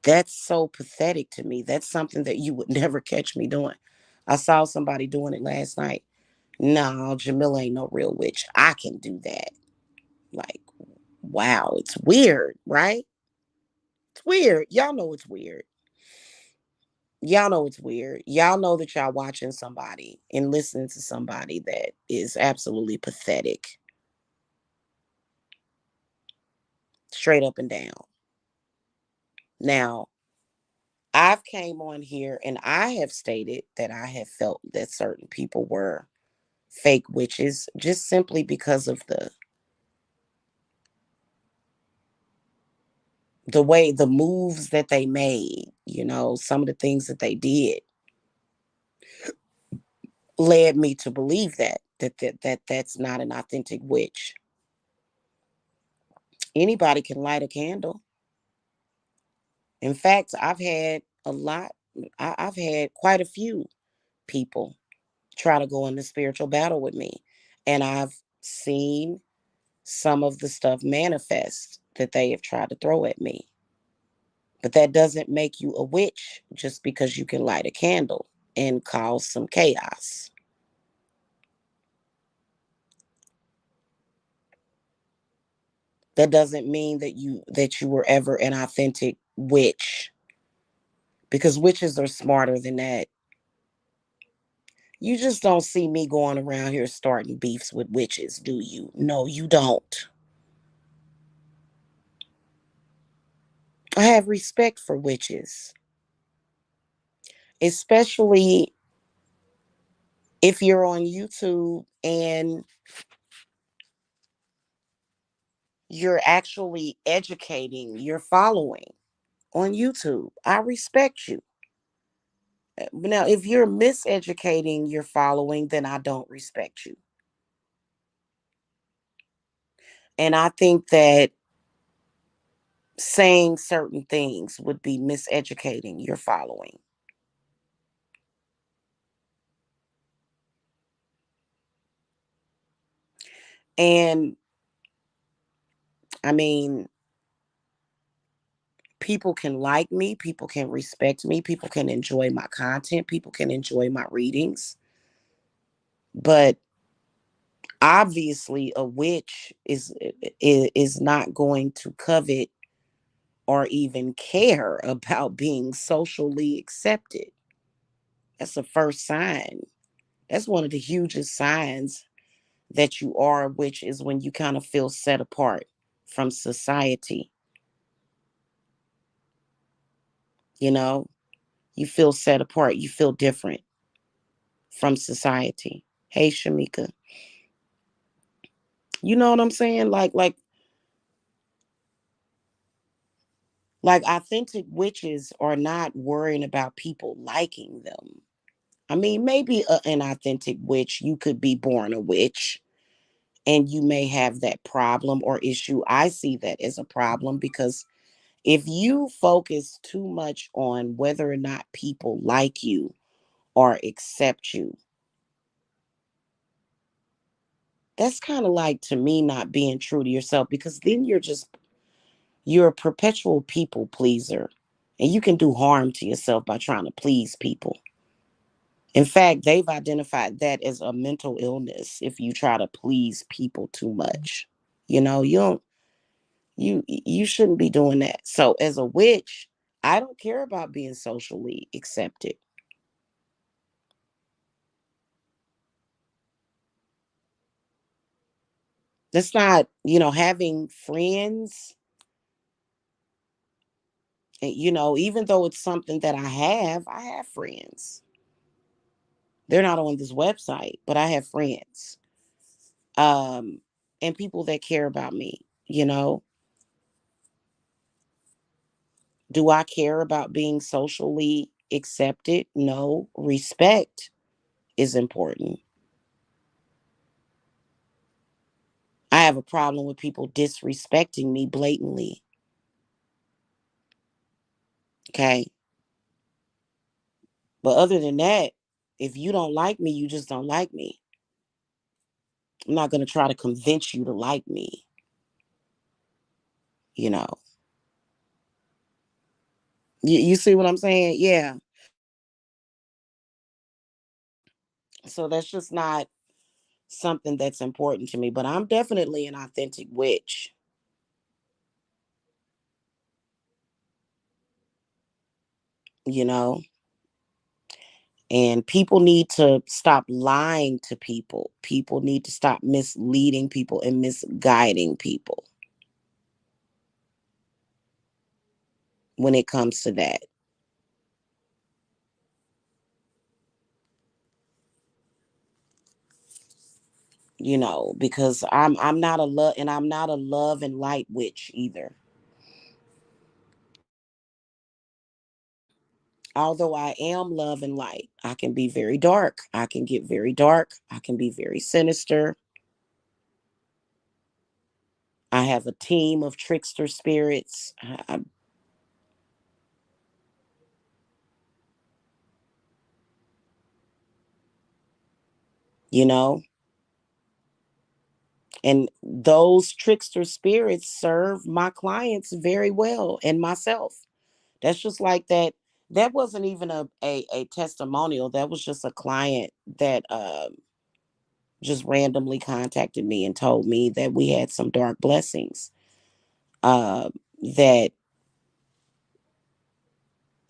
that's so pathetic to me. That's something that you would never catch me doing. I saw somebody doing it last night. No, Jamila ain't no real witch. I can do that. Like, wow, it's weird, right? It's weird. Y'all know it's weird. Y'all know it's weird. Y'all know that y'all watching somebody and listening to somebody that is absolutely pathetic, straight up and down. Now, I've came on here and I have stated that I have felt that certain people were fake witches just simply because of the way the moves that they made, some of the things that they did led me to believe that's not an authentic witch. Anybody can light a candle. In fact, I've had quite a few people try to go into spiritual battle with me. And I've seen some of the stuff manifest that they have tried to throw at me. But that doesn't make you a witch just because you can light a candle and cause some chaos. That doesn't mean that you were ever an authentic witch, because witches are smarter than that. You just don't see me going around here starting beefs with witches, do you? No, you don't. I have respect for witches, especially if you're on YouTube and you're actually educating your following on YouTube. I respect you. Now, if you're miseducating your following, then I don't respect you. And I think that saying certain things would be miseducating your following. And I mean, people can like me, people can respect me, people can enjoy my content, people can enjoy my readings. But obviously a witch is not going to covet or even care about being socially accepted. That's the first sign. That's one of the hugest signs that you are, which is when you kind of feel set apart from society. You know, you feel set apart, you feel different from society. Hey, Shamika, you know what I'm saying? Like authentic witches are not worrying about people liking them. I mean, maybe an authentic witch, you could be born a witch and you may have that problem or issue. I see that as a problem because if you focus too much on whether or not people like you or accept you, that's kind of like, to me, not being true to yourself, because then you're a perpetual people pleaser, and you can do harm to yourself by trying to please people. In fact, they've identified that as a mental illness if you try to please people too much. You don't you shouldn't be doing that. So as a witch, I don't care about being socially accepted. That's not, having friends, even though it's something that I have friends. They're not on this website, but I have friends. And people that care about me, you know. Do I care about being socially accepted? No. Respect is important. I have a problem with people disrespecting me blatantly. Okay. But other than that, if you don't like me, you just don't like me. I'm not going to try to convince you to like me, you know. You see what I'm saying? Yeah. So that's just not something that's important to me. But I'm definitely an authentic witch, you know. And people need to stop lying to people. People need to stop misleading people and misguiding people when it comes to that. Because I'm not a love, and I'm not a love and light witch either. Although I am love and light, I can be very dark. I can get very dark. I can be very sinister. I have a team of trickster spirits. You know, and those trickster spirits serve my clients very well and myself. That's just like that. That wasn't even a testimonial. That was just a client that just randomly contacted me and told me that we had some dark blessings. uh, that,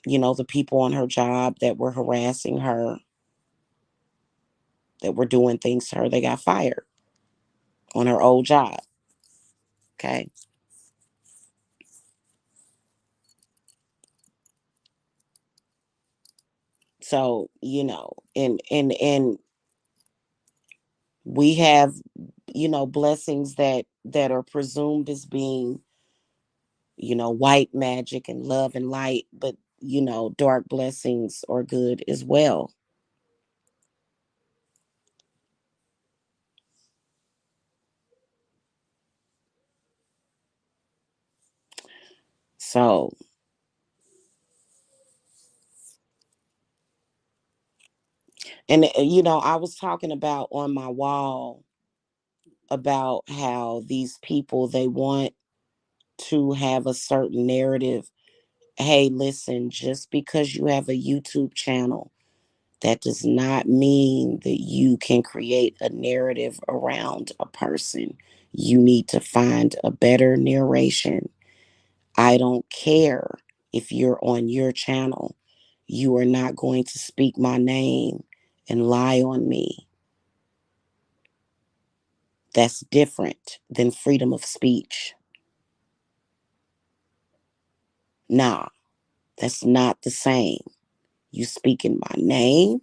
the people on her job that were harassing her, that were doing things to her, they got fired on her old job. Okay. So, and we have, blessings that are presumed as being, white magic and love and light, but dark blessings are good as well. So, and I was talking about on my wall about how these people, they want to have a certain narrative. Hey, listen, just because you have a YouTube channel, that does not mean that you can create a narrative around a person. You need to find a better narration. I don't care if you're on your channel. You are not going to speak my name and lie on me. That's different than freedom of speech. Nah, that's not the same. You speak in my name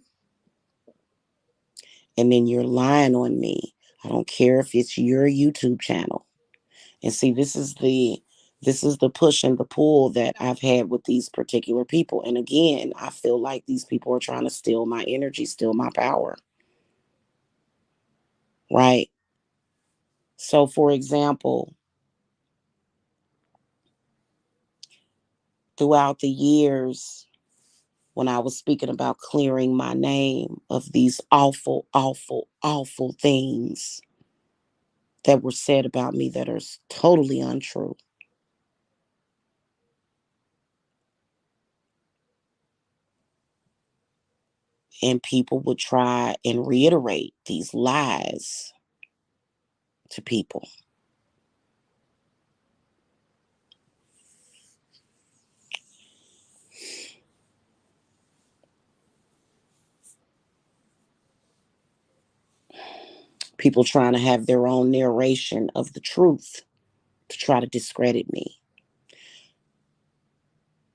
and then you're lying on me. I don't care if it's your YouTube channel. And see, this is the push and the pull that I've had with these particular people. And again, I feel like these people are trying to steal my energy, steal my power. Right? So for example, throughout the years, when I was speaking about clearing my name of these awful, awful, awful things that were said about me that are totally untrue. And people would try and reiterate these lies to people. People trying to have their own narration of the truth to try to discredit me.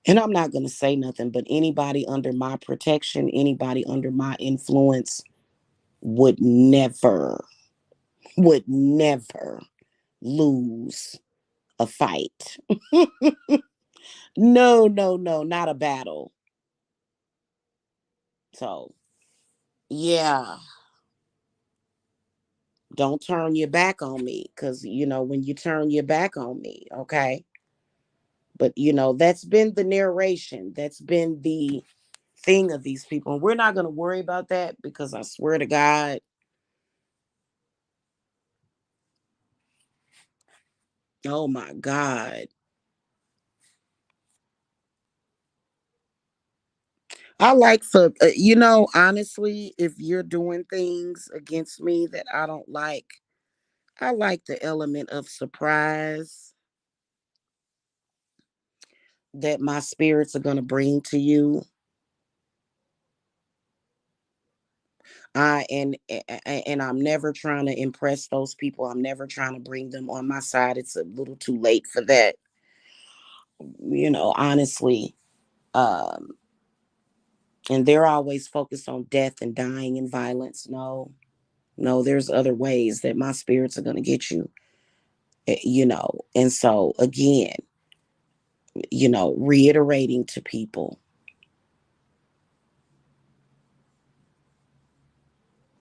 And I'm not going to say nothing, but anybody under my protection, anybody under my influence would never lose a fight. No, no, no, not a battle. So, yeah, don't turn your back on me because, when you turn your back on me, okay? But, that's been the narration. That's been the thing of these people. And we're not going to worry about that because I swear to God, oh my God. I like for, honestly, if you're doing things against me that I don't like, I like the element of surprise that my spirits are going to bring to you. And I'm never trying to impress those people. I'm never trying to bring them on my side. It's a little too late for that. Honestly. Um, and they're always focused on death and dying and violence. No, no, there's other ways that my spirits are going to get you. And so again, reiterating to people,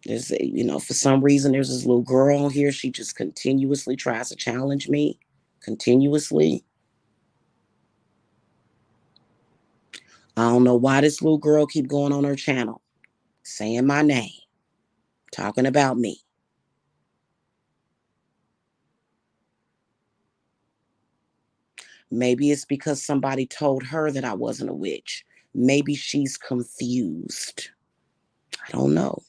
for some reason there's this little girl on here, she just continuously tries to challenge me, continuously. I don't know why this little girl keep going on her channel saying my name, talking about me. Maybe it's because somebody told her that I wasn't a witch. Maybe she's confused. I don't know.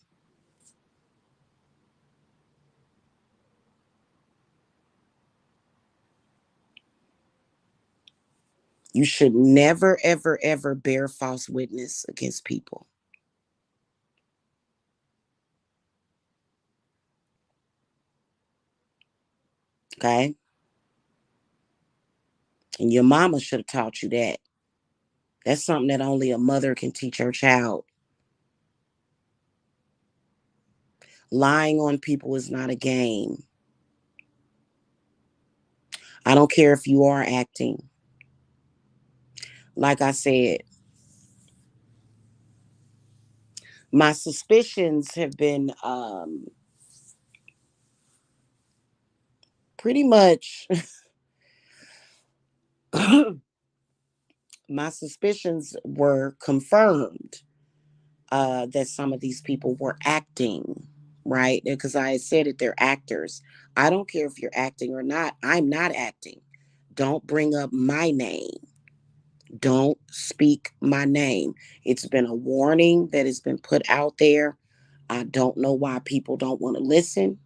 You should never, ever, ever bear false witness against people. Okay? And your mama should have taught you that. That's something that only a mother can teach her child. Lying on people is not a game. I don't care if you are acting. Like I said, my suspicions have been pretty much, my suspicions were confirmed that some of these people were acting, right? Because I had said it, they're actors. I don't care if you're acting or not. I'm not acting. Don't bring up my name. Don't speak my name. It's been a warning that has been put out there. I don't know why people don't want to listen.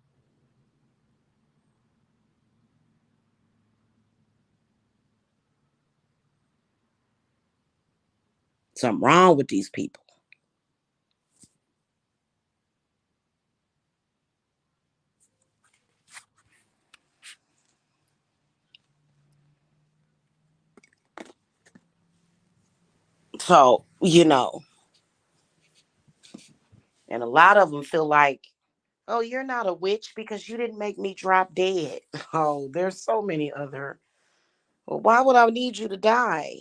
Something wrong with these people. So, and a lot of them feel like, oh, you're not a witch because you didn't make me drop dead. Oh, there's so many other. Well, why would I need you to die?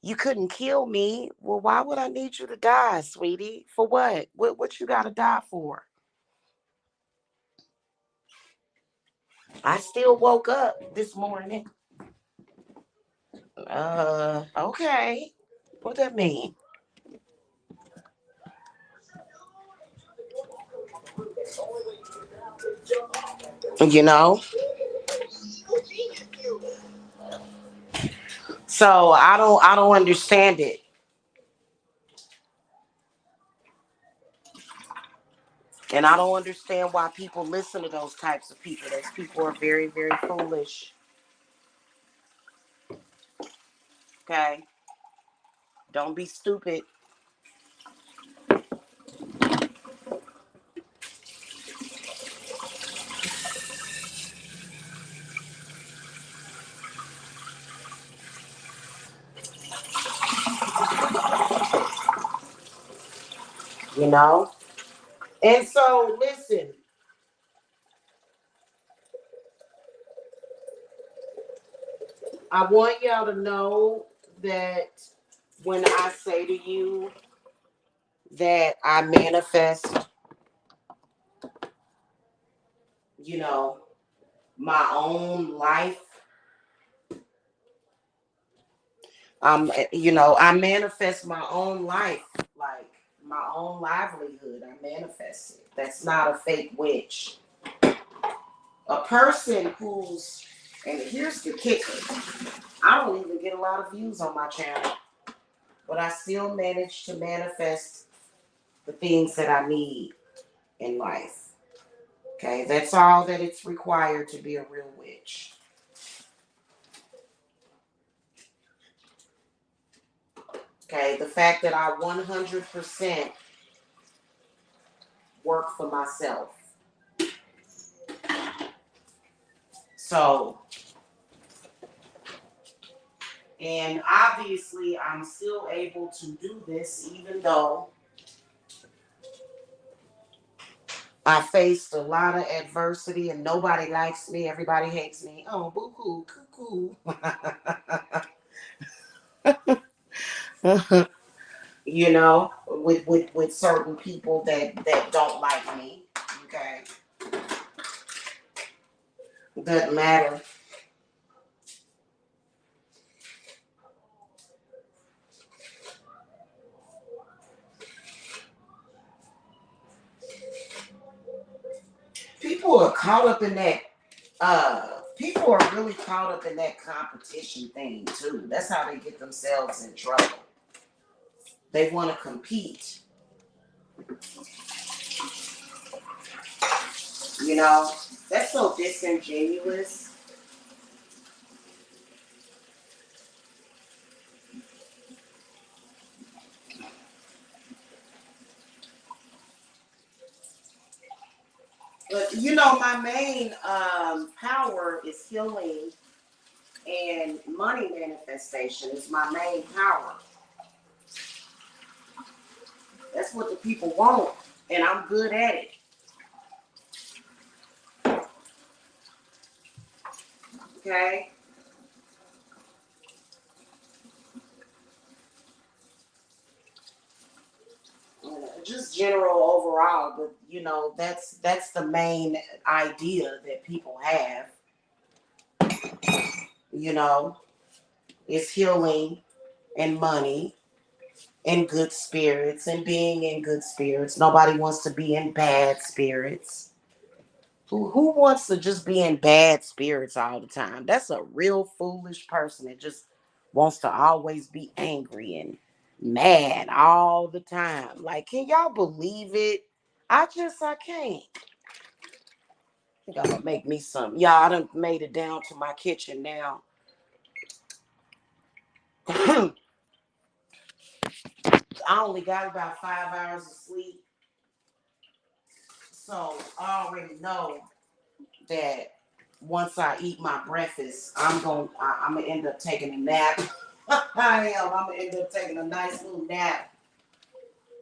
You couldn't kill me. Well, why would I need you to die, sweetie? For what? What you gotta die for? I still woke up this morning. Okay. What that mean? You know? So I don't understand it. And I don't understand why people listen to those types of people. Those people are very, very foolish. Okay? Don't be stupid. You know? And so listen, I want y'all to know that when I say to you that I manifest, you know, my own life, I manifest my own life, like my own livelihood. I manifest it. That's not a fake witch. A person who's, and here's the kicker, I don't even get a lot of views on my channel, but I still manage to manifest the things that I need in life. Okay, that's all that it's required to be a real witch. Okay, the fact that I 100% work for myself. So, and obviously, I'm still able to do this even though I faced a lot of adversity and nobody likes me. Everybody hates me. Oh, boo hoo, cuckoo. With certain people that don't like me. Okay, doesn't matter. People are caught up in that. People are really caught up in that competition thing too. That's how they get themselves in trouble. They want to compete. You know, that's so disingenuous. My main power is healing and money manifestation is my main power. That's what the people want, and I'm good at it. Okay. Just general overall, but that's the main idea that people have. You know, is healing and money and good spirits and being in good spirits. Nobody wants to be in bad spirits. Who wants to just be in bad spirits all the time? That's a real foolish person that just wants to always be angry and mad all the time. Like, can y'all believe it? I can't. I think I'm gonna make me some. Y'all, I done made it down to my kitchen now. I only got about 5 hours of sleep. So I already know that once I eat my breakfast, I'm gonna end up taking a nap. I am. I'm gonna end up taking a nice little nap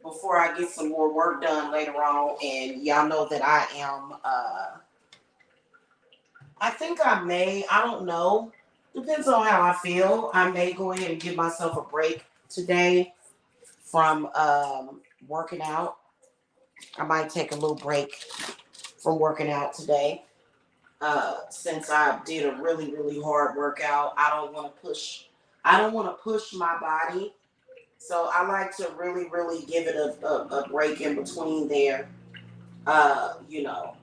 before I get some more work done later on. And y'all know that I am. I think I may. I don't know. Depends on how I feel. I may go ahead and give myself a break today from working out. I might take a little break from working out today. Since I did a really, really hard workout, I don't want to push my body. So I like to really, really give it a break in between there. You know,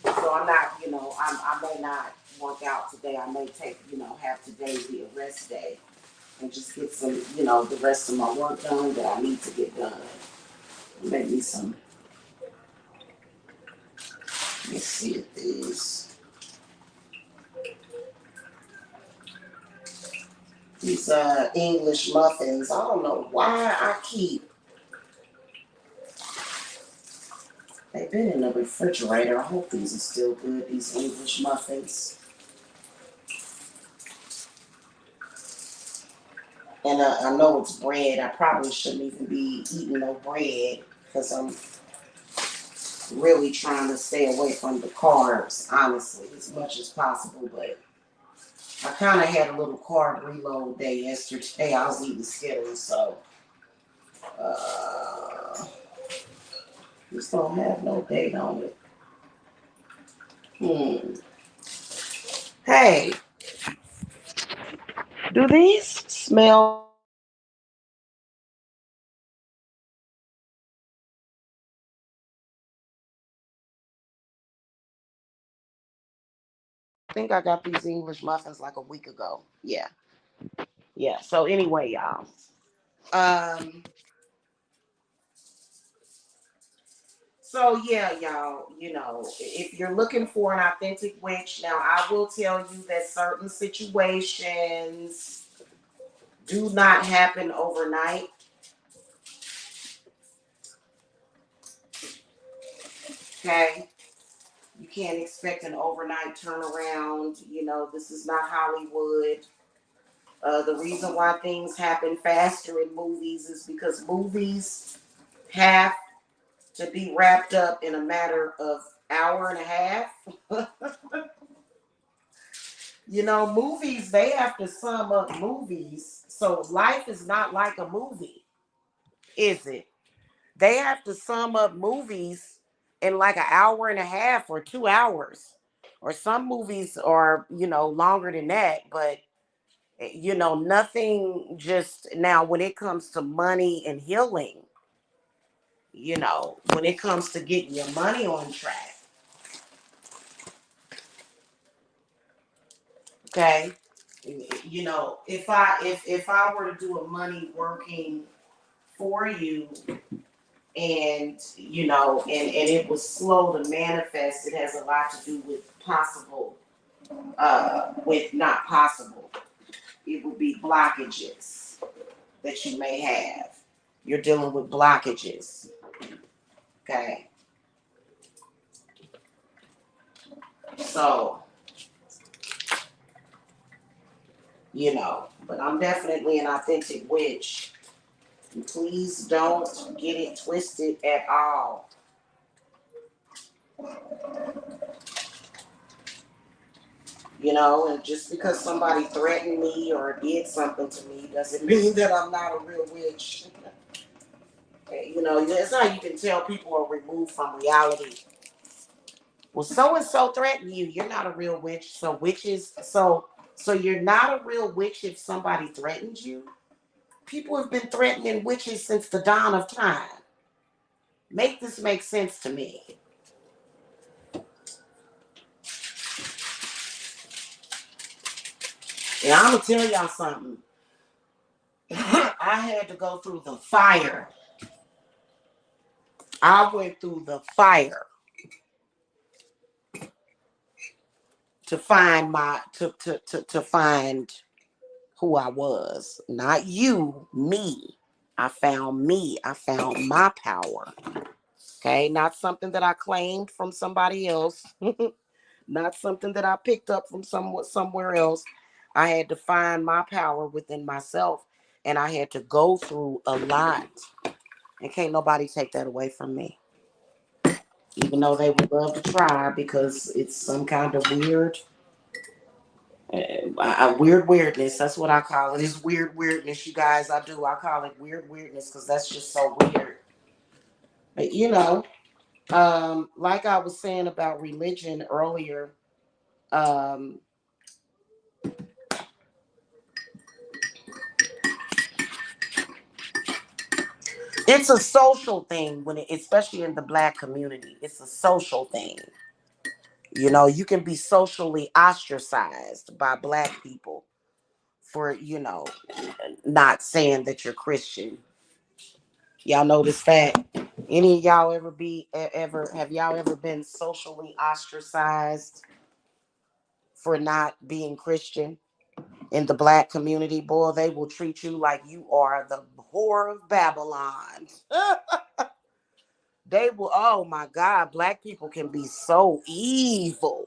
so I'm not, I may not work out today. I may take, have today be a rest day and just get some, the rest of my work done that I need to get done. Maybe some, let's see if these English muffins. I don't know why they've been in the refrigerator. I hope these are still good, these English muffins. And I know it's bread. I probably shouldn't even be eating no bread because I'm really trying to stay away from the carbs, honestly, as much as possible. But I kind of had a little carb reload day yesterday. I was eating Skittles, so uh, this don't have no date on it. Hey, do these smell? I think I got these English muffins like a week ago. Yeah, yeah. So anyway, y'all. Um. So yeah, y'all. If you're looking for an authentic witch, now I will tell you that certain situations do not happen overnight. Okay. You can't expect an overnight turnaround. This is not Hollywood. The reason why things happen faster in movies is because movies have to be wrapped up in a matter of hour and a half. Movies, they have to sum up movies. So life is not like a movie, is it? They have to sum up movies in like an hour and a half or 2 hours. Or some movies are, longer than that, but nothing just now when it comes to money and healing, when it comes to getting your money on track. Okay. If I were to do a money working for you and and it was slow to manifest, it has a lot to do with possible with not possible. It would be blockages that you may have. You're dealing with blockages. Okay. So, but I'm definitely an authentic witch. And please don't get it twisted at all. And just because somebody threatened me or did something to me doesn't mean that I'm not a real witch. That's how you can tell people are removed from reality. Well, so and so threatened you. You're not a real witch. So witches, so you're not a real witch if somebody threatens you. People have been threatening witches since the dawn of time. Make this make sense to me. And I'm gonna tell y'all something. I had to go through the fire. I went through the fire to find to find who I was. Not you, me. I found me. I found my power. Okay, not something that I claimed from somebody else. Not something that I picked up from somewhere else. I had to find my power within myself, and I had to go through a lot. And can't nobody take that away from me. Even though they would love to try because it's some kind of weird weirdness. That's what I call it. It's weird weirdness, you guys. I call it weird weirdness because that's just so weird. But like I was saying about religion earlier, um, it's a social thing especially in the Black community. It's a social thing. You can be socially ostracized by Black people for not saying that you're Christian. Y'all notice that? Any of y'all ever have y'all ever been socially ostracized for not being Christian in the Black community? Boy, they will treat you like you are the whore of Babylon. They will, oh my God, Black people can be so evil.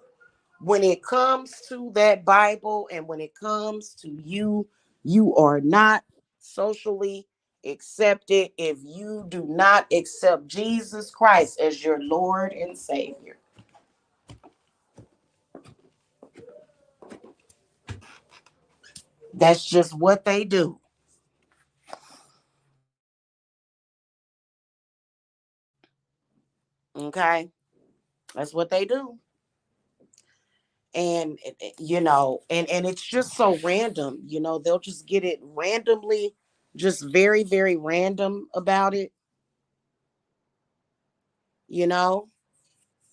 When it comes to that Bible and when it comes to you, you are not socially accepted if you do not accept Jesus Christ as your Lord and Savior. That's just what they do. Okay? That's what they do. And and it's just so random. They'll just get it randomly, just very, very random about it, you know?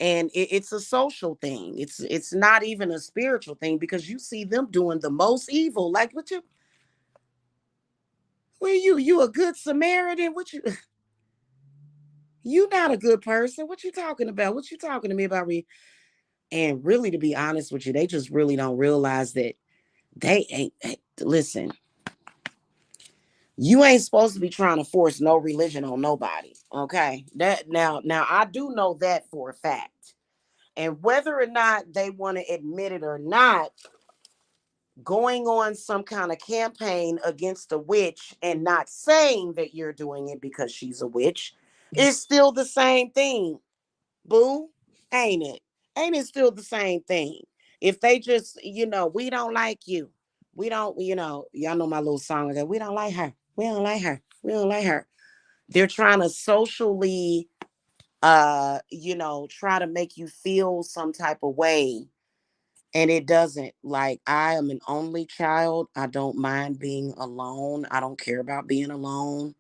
And it's a social thing. It's not even a spiritual thing because you see them doing the most evil. Like, what where you a good Samaritan? You not a good person. What you talking about? What you talking to me about? And really, to be honest with you, they just really don't realize that they ain't. Listen, you ain't supposed to be trying to force no religion on nobody. Okay, that now I do know that for a fact. And whether or not they want to admit it or not, going on some kind of campaign against a witch and not saying that you're doing it because she's a witch is still the same thing. Boo, ain't it? Ain't it still the same thing? If they just, we don't like you. We don't, y'all know my little song that we don't like her. We don't like her. We don't like her. They're trying to socially try to make you feel some type of way, and it doesn't. Like, I am an only child. I don't mind being alone. I don't care about being alone.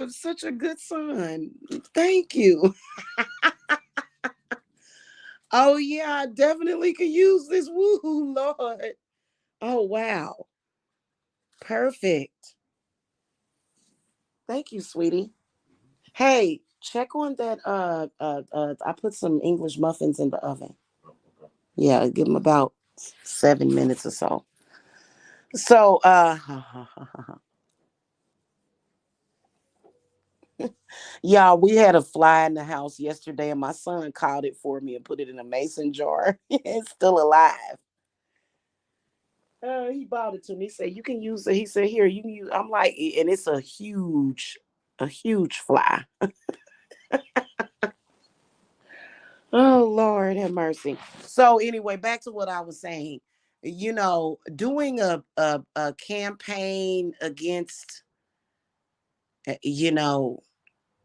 I'm such a good son. Thank you. Oh yeah, I definitely could use this. Woo, Lord. Oh wow. Perfect. Thank you, sweetie. Hey, check on that. I put some English muffins in the oven. Yeah, give them about 7 minutes or so. So, y'all, we had a fly in the house yesterday, and my son caught it for me and put it in a mason jar. It's still alive. He bought it to me. He said, "You can use it." He said, "Here, you can use." I'm like, and it's a huge fly. Oh Lord, have mercy. So anyway, back to what I was saying. Doing a campaign against, you know,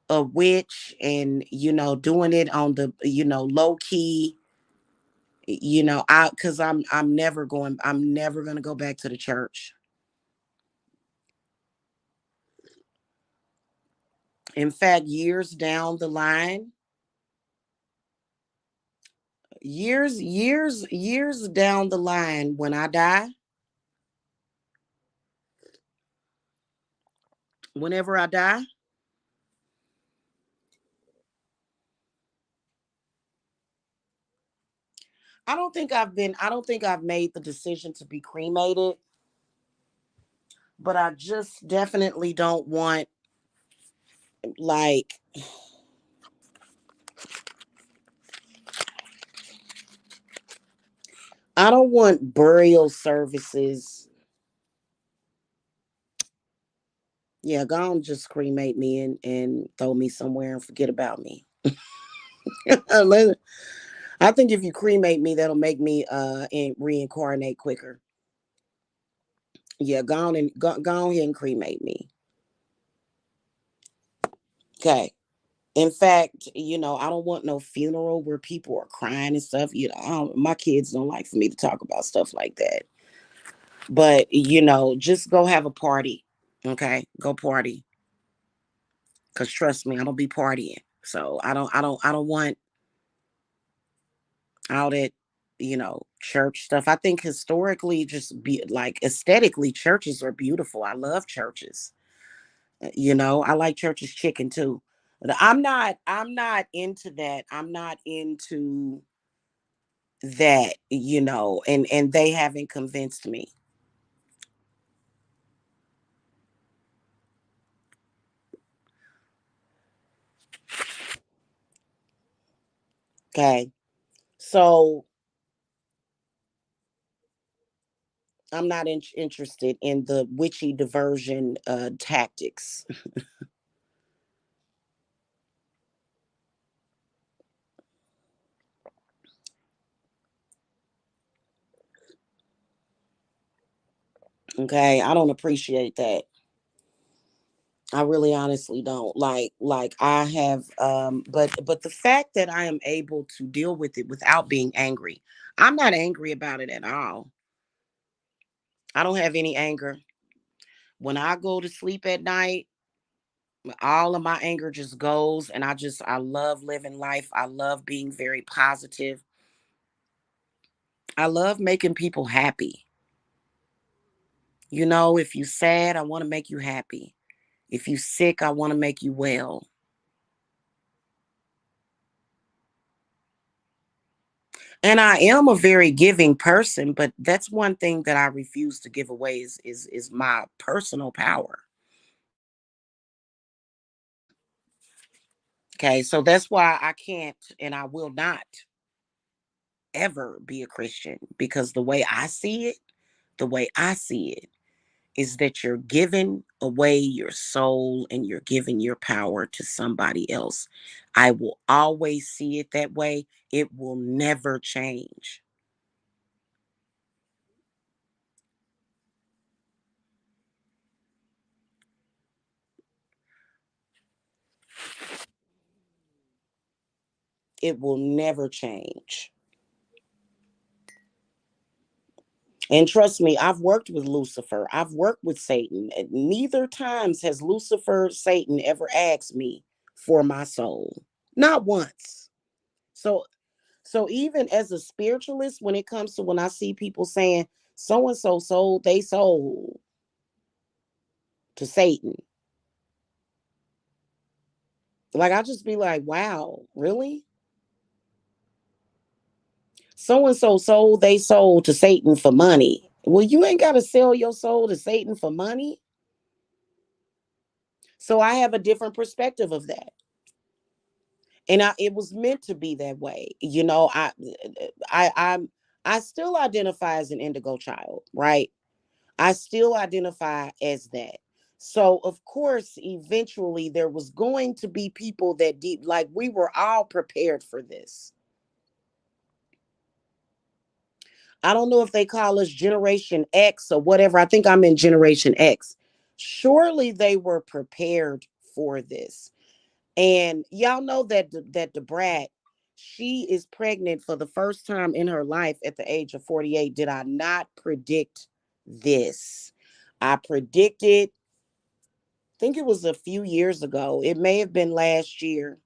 a witch, and doing it on the low key. I because I'm never going to go back to the church. In fact, years down the line, when I die, whenever I die, I don't think I've made the decision to be cremated, but I just definitely don't want, like, I don't want burial services. Yeah, go on, just cremate me and throw me somewhere and forget about me. I think if you cremate me, that'll make me reincarnate quicker. Yeah, go on ahead and cremate me. Okay. In fact, I don't want no funeral where people are crying and stuff. My kids don't like for me to talk about stuff like that. But just go have a party. Okay, go party. Cause trust me, I don't be partying. So I don't want all that, church stuff. I think historically, just be like aesthetically, churches are beautiful. I love churches. I like church's chicken too. But I'm not into that. I'm not into that, and they haven't convinced me. Okay. So I'm not interested in the witchy diversion tactics. Okay. I don't appreciate that. I really honestly don't. Like I have but the fact that I am able to deal with it without being angry. I'm not angry about it at all. I don't have any anger. When I go to sleep at night, all of my anger just goes, and I love living life. I love being very positive. I love making people happy. If you sad, I want to make you happy. If you sick, I want to make you well. And I am a very giving person, but that's one thing that I refuse to give away is my personal power. Okay, so that's why I can't and I will not ever be a Christian, because the way I see it is that you're giving away your soul and you're giving your power to somebody else. I will always see it that way. It will never change. It will never change. And trust me, I've worked with Lucifer. I've worked with Satan. And neither times has Lucifer, Satan ever asked me for my soul. Not once. So even as a spiritualist, when it comes to when I see people saying so and so sold they soul, to Satan. Like, I just be like, wow, really? So and so sold they soul to Satan for money. Well, you ain't got to sell your soul to Satan for money. So I have a different perspective of that. And it was meant to be that way. I'm I still identify as an indigo child, right? I still identify as that. So of course, eventually there was going to be people that deep, like we were all prepared for this. I don't know if they call us Generation X or whatever. I think I'm in Generation X. Surely they were prepared for this. And y'all know that the brat, she is pregnant for the first time in her life at the age of 48. Did I not predict this? I predicted, I think it was a few years ago. It may have been last year.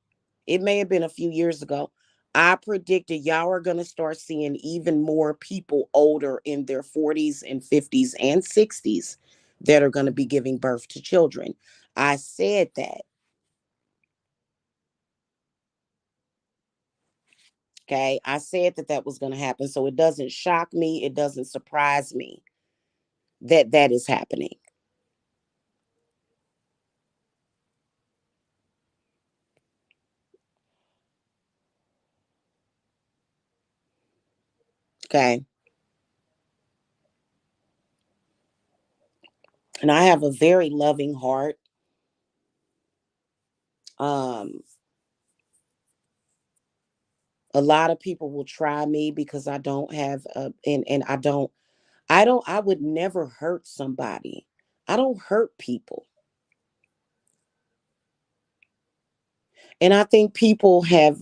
It may have been a few years ago. I predicted y'all are going to start seeing even more people older in their 40s and 50s and 60s that are going to be giving birth to children. I said that. Okay. I said that that was going to happen. So it doesn't shock me. It doesn't surprise me that that is happening. Okay. And I have a very loving heart. Um, a lot of people will try me because I don't have and I would never hurt somebody. I don't hurt people. And I think people have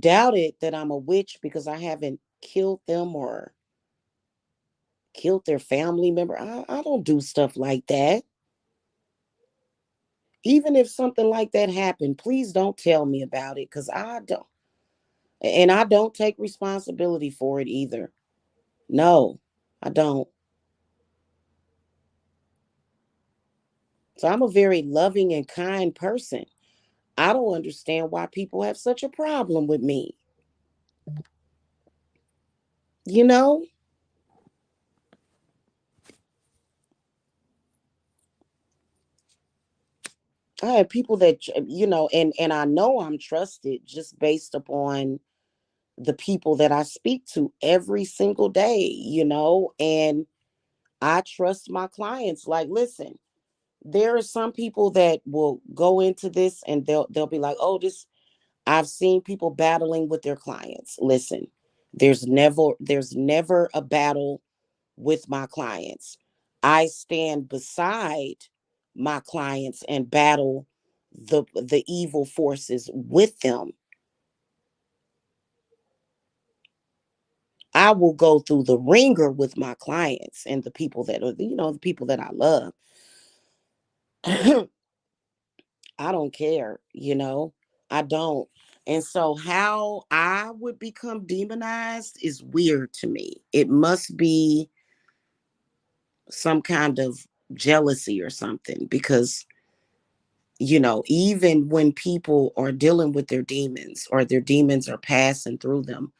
doubted that I'm a witch because I haven't killed them or killed their family member. I don't do stuff like that. Even if something like that happened, please don't tell me about it because I don't. And I don't take responsibility for it either. No, I don't. So I'm a very loving and kind person. I don't understand why people have such a problem with me. You know, I have people that and I know I'm trusted just based upon the people that I speak to every single day, and I trust my clients. Like, listen, there are some people that will go into this and they'll be like, "Oh, this I've seen people battling with their clients." Listen, there's never a battle with my clients. I stand beside my clients and battle the evil forces with them. I will go through the ringer with my clients and the people that are, the people that I love. I don't care, I don't. And so how I would become demonized is weird to me. It must be some kind of jealousy or something because even when people are dealing with their demons or their demons are passing through them,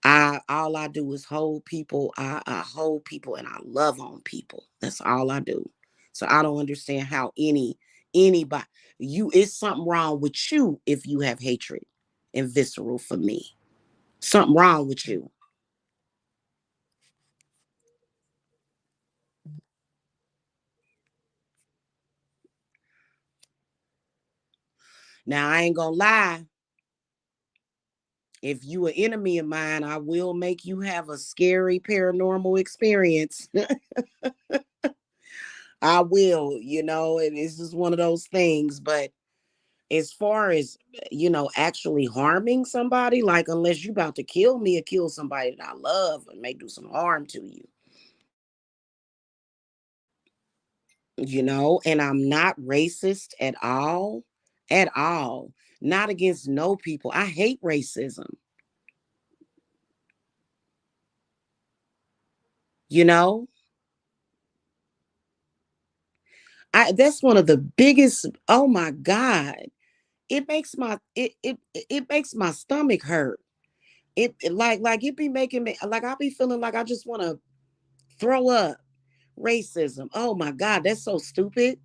I all I do is hold people. I hold people and I love on people. That's all I do. So I don't understand how anybody it's something wrong with you if you have hatred and visceral for me. Something wrong with you. Now I ain't gonna lie. If you an enemy of mine, I will make you have a scary paranormal experience. I will, and it's just one of those things. But as far as, actually harming somebody, like unless you about to kill me or kill somebody that I love and may do some harm to you, and I'm not racist at all, not against no people. I hate racism. You know, that's one of the biggest. Oh my God, it makes my stomach hurt. Like it be making me like I be feeling like I just want to throw up. Racism. Oh my God, that's so stupid.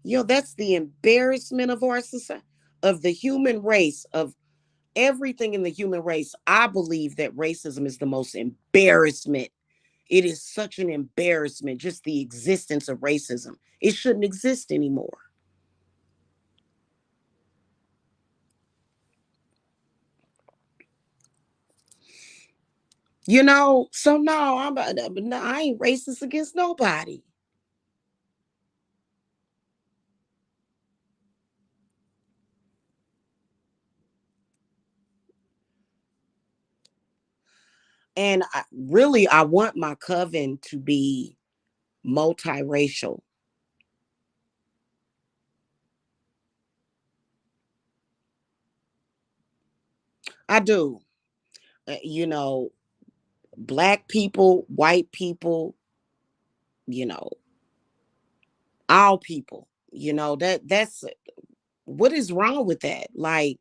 That's the embarrassment of our society, of the human race, of everything in the human race. I believe that racism is the most embarrassment. It is such an embarrassment, just the existence of racism. It shouldn't exist anymore. So no, no, I ain't racist against nobody. And I want my coven to be multiracial. I do. You know, black people, white people, you know, all people. That's what is wrong with that? Like,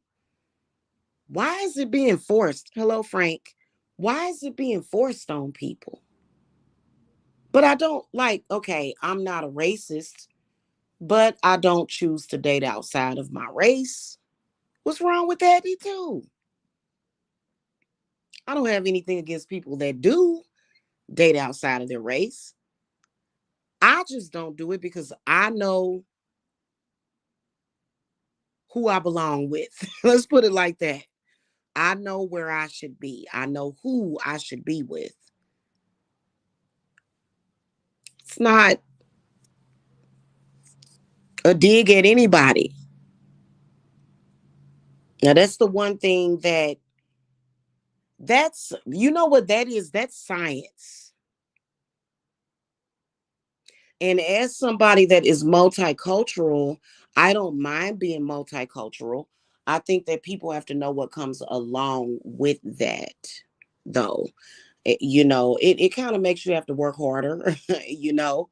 why is it being forced? Hello, Frank. Why is it being forced on people? But I don't like, okay, I'm not a racist, but I don't choose to date outside of my race. What's wrong with that, too? I don't have anything against people that do date outside of their race. I just don't do it because I know who I belong with. Let's put it like that. I know where I should be. I know who I should be with. It's not a dig at anybody. Now that's the one thing that's you know what that is? That's science. And as somebody that is multicultural, I don't mind being multicultural. I think that people have to know what comes along with that, though. It kind of makes you have to work harder. you know,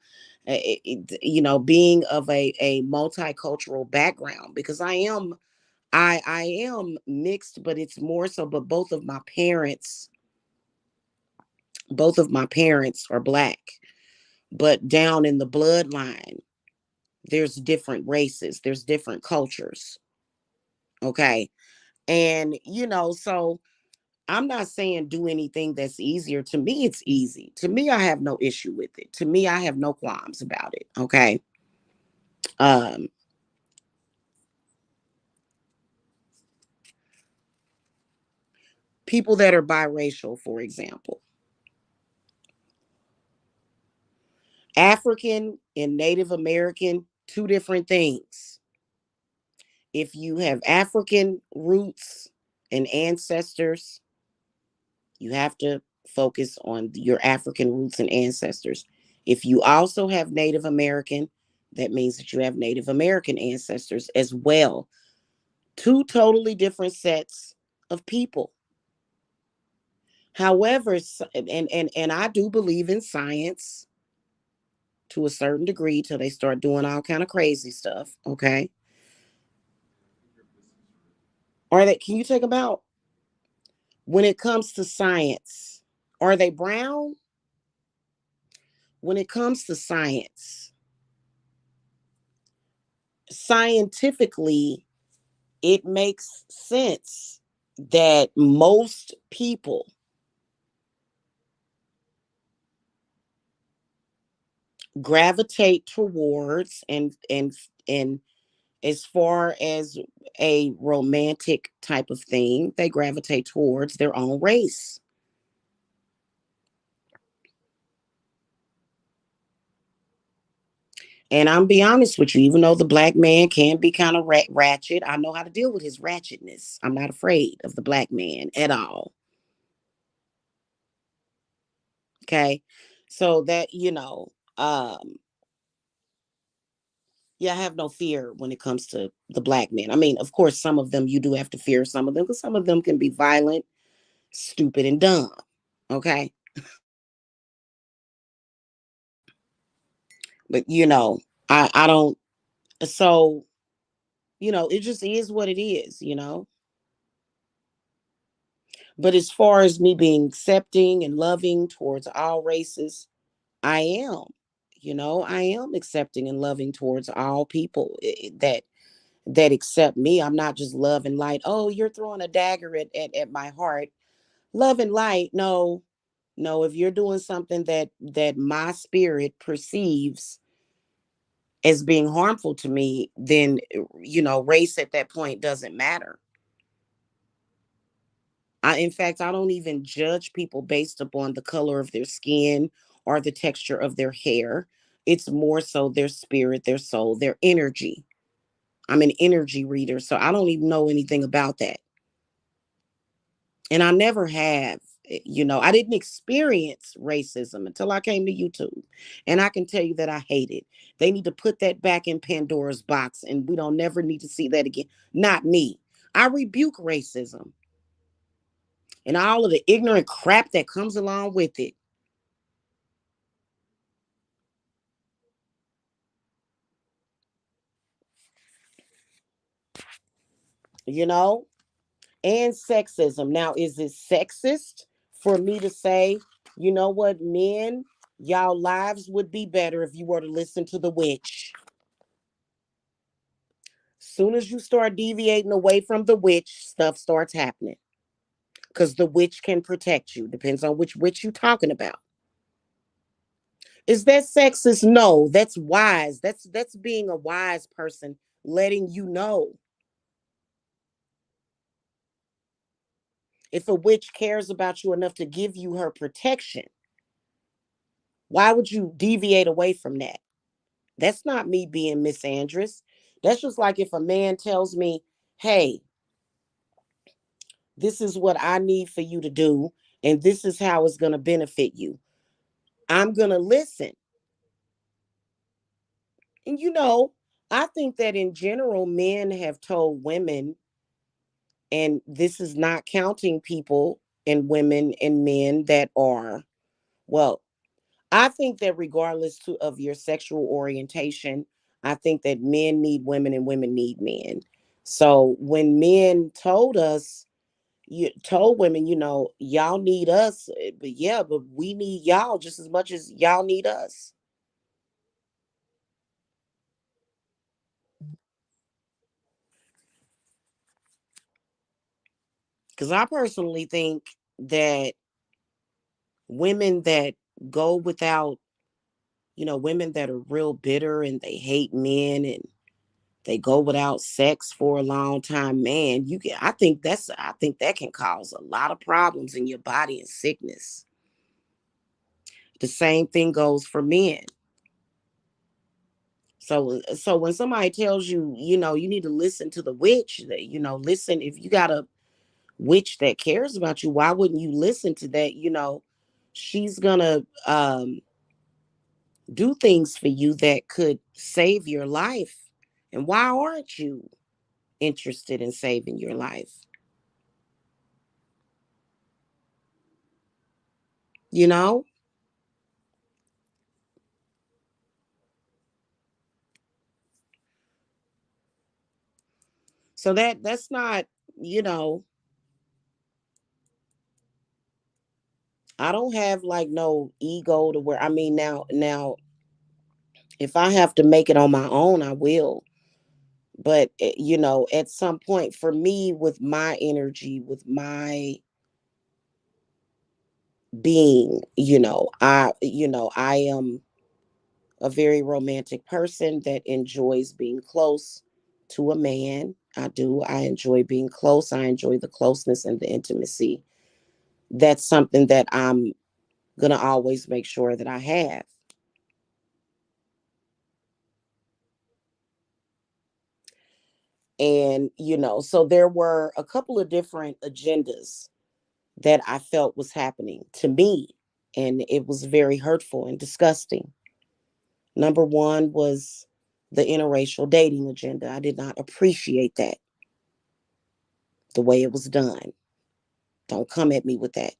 being of a multicultural background, because I am mixed, but it's more so. But both of my parents are black, but down in the bloodline there's different races, there's different cultures. Okay. And, so I'm not saying do anything that's easier. To me, it's easy. To me, I have no issue with it. To me, I have no qualms about it. Okay. Um, People that are biracial, for example, African and Native American, two different things. If you have African roots and ancestors, you have to focus on your African roots and ancestors. If you also have Native American, that means that you have Native American ancestors as well. Two totally different sets of people. However, and I do believe in science to a certain degree till they start doing all kind of crazy stuff. Okay. Can you take them out? When it comes to science, are they brown? When it comes to science, scientifically, it makes sense that most people gravitate towards and as far as a romantic type of thing, they gravitate towards their own race. And I'm be honest with you, even though the black man can be kind of ratchet, I know how to deal with his ratchetness. I'm not afraid of the black man at all. Okay. So that, yeah, I have no fear when it comes to the black men. I mean, of course, some of them you do have to fear some of them because some of them can be violent, stupid, and dumb. Okay. But I don't. So it just is what it is. But as far as me being accepting and loving towards all races, I am. I am accepting and loving towards all people that accept me. I'm not just love and light. Oh, you're throwing a dagger at my heart. Love and light. No, no. If you're doing something that my spirit perceives as being harmful to me, then race at that point doesn't matter. In fact, I don't even judge people based upon the color of their skin or the texture of their hair. It's more so their spirit, their soul, their energy. I'm an energy reader, so I don't even know anything about that. And I never have. I didn't experience racism until I came to YouTube. And I can tell you that I hate it. They need to put that back in Pandora's box and we don't never need to see that again. Not me. I rebuke racism and all of the ignorant crap that comes along with it. you know, and sexism. Now, is it sexist for me to say, you know what, men, y'all lives would be better if you were to listen to the witch? Soon as you start deviating away from the witch, stuff starts happening. Because the witch can protect you. Depends on which witch you're talking about. Is that sexist? No, that's wise. That's being a wise person, letting you know. If a witch cares about you enough to give you her protection, why would you deviate away from that? That's not me being misandrous. That's just like if a man tells me, hey, this is what I need for you to do, and this is how it's going to benefit you. I'm going to listen. And I think that in general, men have told women, and this is not counting people and women and men that are, well, I think that regardless of your sexual orientation, I think that men need women and women need men. So when men told us, you told women, y'all need us, but yeah, but we need y'all just as much as y'all need us. Because I personally think that women that go without, women that are real bitter and they hate men and they go without sex for a long time, man, I think that can cause a lot of problems in your body and sickness. The same thing goes for men. So when somebody tells you, you need to listen to the witch, that listen, if you got a witch that cares about you, why wouldn't you listen to that? She's gonna do things for you that could save your life. And why aren't you interested in saving your life? You know? So that's not, you know, I don't have like no ego to where, I mean, now if I have to make it on my own, I will. But at some point for me, with my energy, with my being, I am a very romantic person that enjoys being close to a man. I do. I enjoy being close. I enjoy the closeness and the intimacy. That's something that I'm going to always make sure that I have. And, so there were a couple of different agendas that I felt was happening to me. And it was very hurtful and disgusting. Number one was the interracial dating agenda. I did not appreciate that, the way it was done. Don't come at me with that.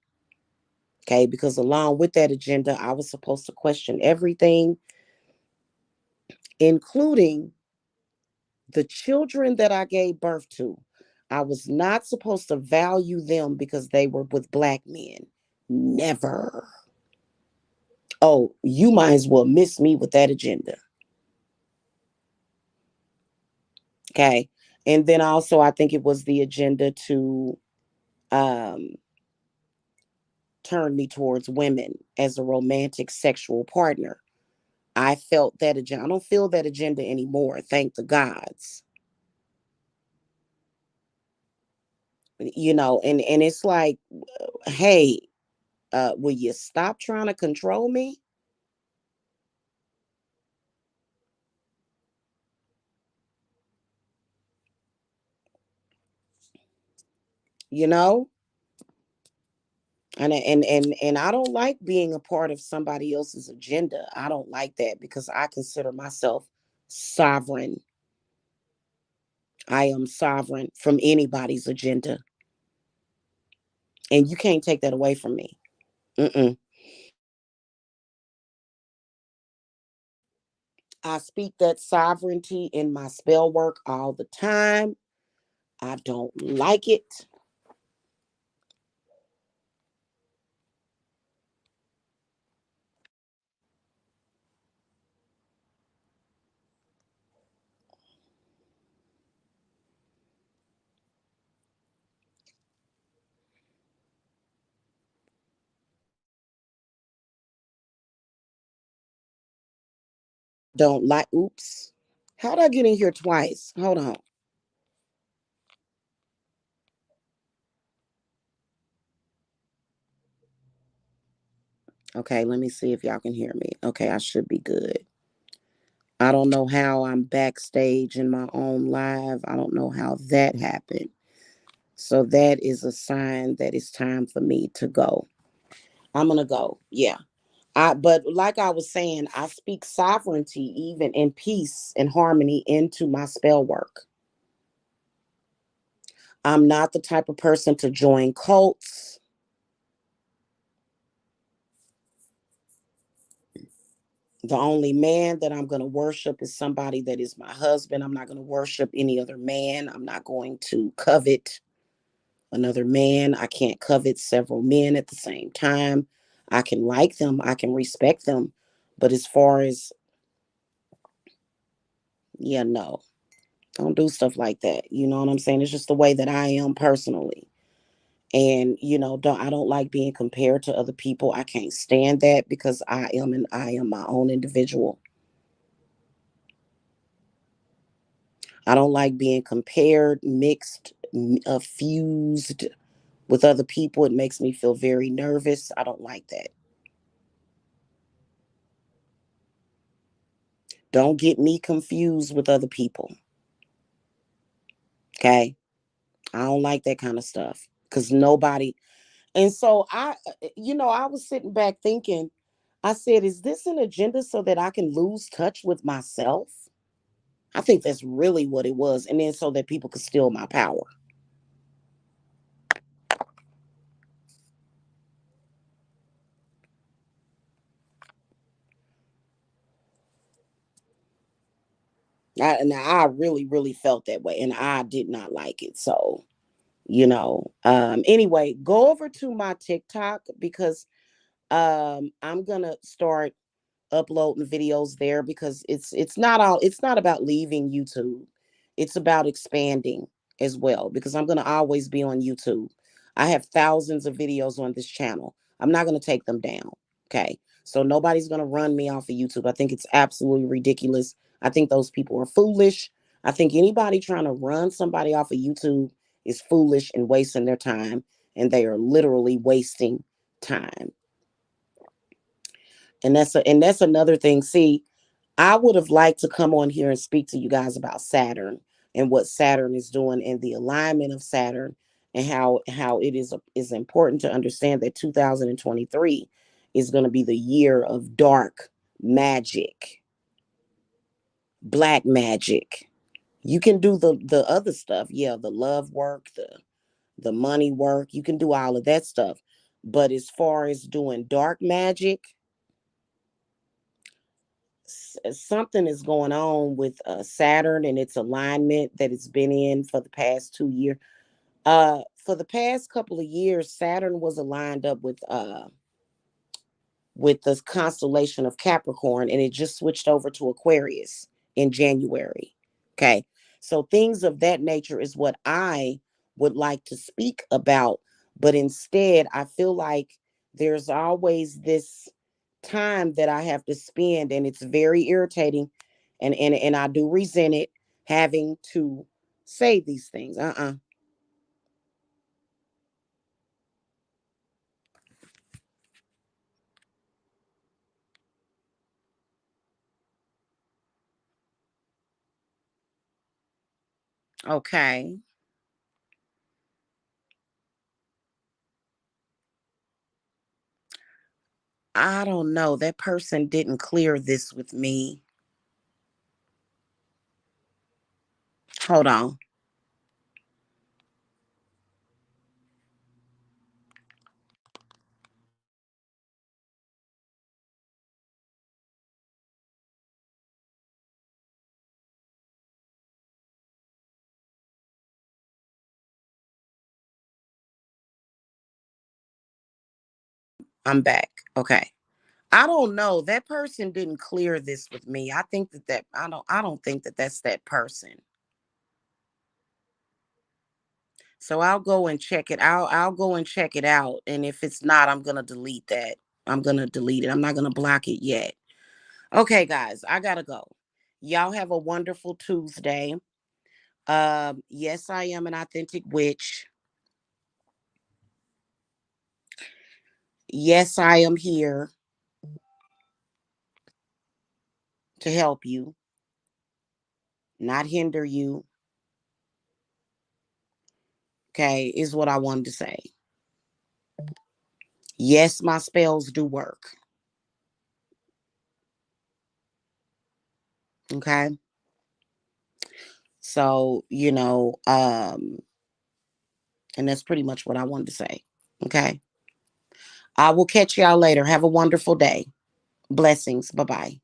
Okay. Because along with that agenda, I was supposed to question everything including the children that I gave birth to. I was not supposed to value them because they were with black men. Never. Oh, you might as well miss me with that agenda. Okay. And then also, I think it was the agenda to um, turn me towards women as a romantic sexual partner. I felt that agenda. I don't feel that agenda anymore. Thank the gods. And it's like, hey, will you stop trying to control me? You know, and I don't like being a part of somebody else's agenda. I don't like that because I consider myself sovereign. I am sovereign from anybody's agenda, and you can't take that away from me. Mm-mm. I speak that sovereignty in my spell work all the time. I don't like it. Don't like. Oops. How'd I get in here twice? Hold on. Okay, let me see if y'all can hear me. Okay, I should be good. I don't know how I'm backstage in my own live. I don't know how that happened. So that is a sign that it's time for me to go. I'm gonna go. Yeah. But like I was saying, I speak sovereignty, even in peace and harmony, into my spell work. I'm not the type of person to join cults. The only man that I'm going to worship is somebody that is my husband. I'm not going to worship any other man. I'm not going to covet another man. I can't covet several men at the same time. I can like them, I can respect them. But as far as, yeah, no, don't do stuff like that. You know what I'm saying? It's just the way that I am personally. And I don't like being compared to other people. I can't stand that because I am my own individual. I don't like being compared, mixed, fused with other people. It makes me feel very nervous. I don't like that. Don't get me confused with other people. Okay. I don't like that kind of stuff because nobody. And so I was sitting back thinking, I said, is this an agenda so that I can lose touch with myself? I think that's really what it was. And then so that people could steal my power. I really, really felt that way. And I did not like it. So, anyway, go over to my TikTok because I'm going to start uploading videos there because it's not about leaving YouTube. It's about expanding as well because I'm going to always be on YouTube. I have thousands of videos on this channel. I'm not going to take them down. Okay. So nobody's going to run me off of YouTube. I think it's absolutely ridiculous. I think those people are foolish. I think anybody trying to run somebody off of YouTube is foolish and wasting their time, and they are literally wasting time. And that's another thing. See, I would have liked to come on here and speak to you guys about Saturn and what Saturn is doing and the alignment of Saturn and how it is important to understand that 2023 is going to be the year of dark magic, black magic. You can do the other stuff, yeah, the love work, the money work. You can do all of that stuff, but as far as doing dark magic, something is going on with Saturn and its alignment that it's been in for the past 2 years. For the past couple of years, Saturn was aligned up with the constellation of Capricorn, and it just switched over to Aquarius in January. Okay. So things of that nature is what I would like to speak about. But instead, I feel like there's always this time that I have to spend, and it's very irritating. And I do resent it having to say these things. Okay. I don't know. That person didn't clear this with me. Hold on. I'm back. Okay. I don't know. That person didn't clear this with me. I think I don't think that that's that person. So I'll go and check it. I'll go and check it out. And if it's not, I'm gonna delete that. I'm gonna delete it. I'm not gonna block it yet. Okay, guys, I gotta go. Y'all have a wonderful Tuesday. Yes, I am an authentic witch. Yes, I am here to help you, not hinder you. Okay, is what I wanted to say. Yes, my spells do work. Okay. So, and that's pretty much what I wanted to say. Okay. I will catch y'all later. Have a wonderful day. Blessings. Bye bye.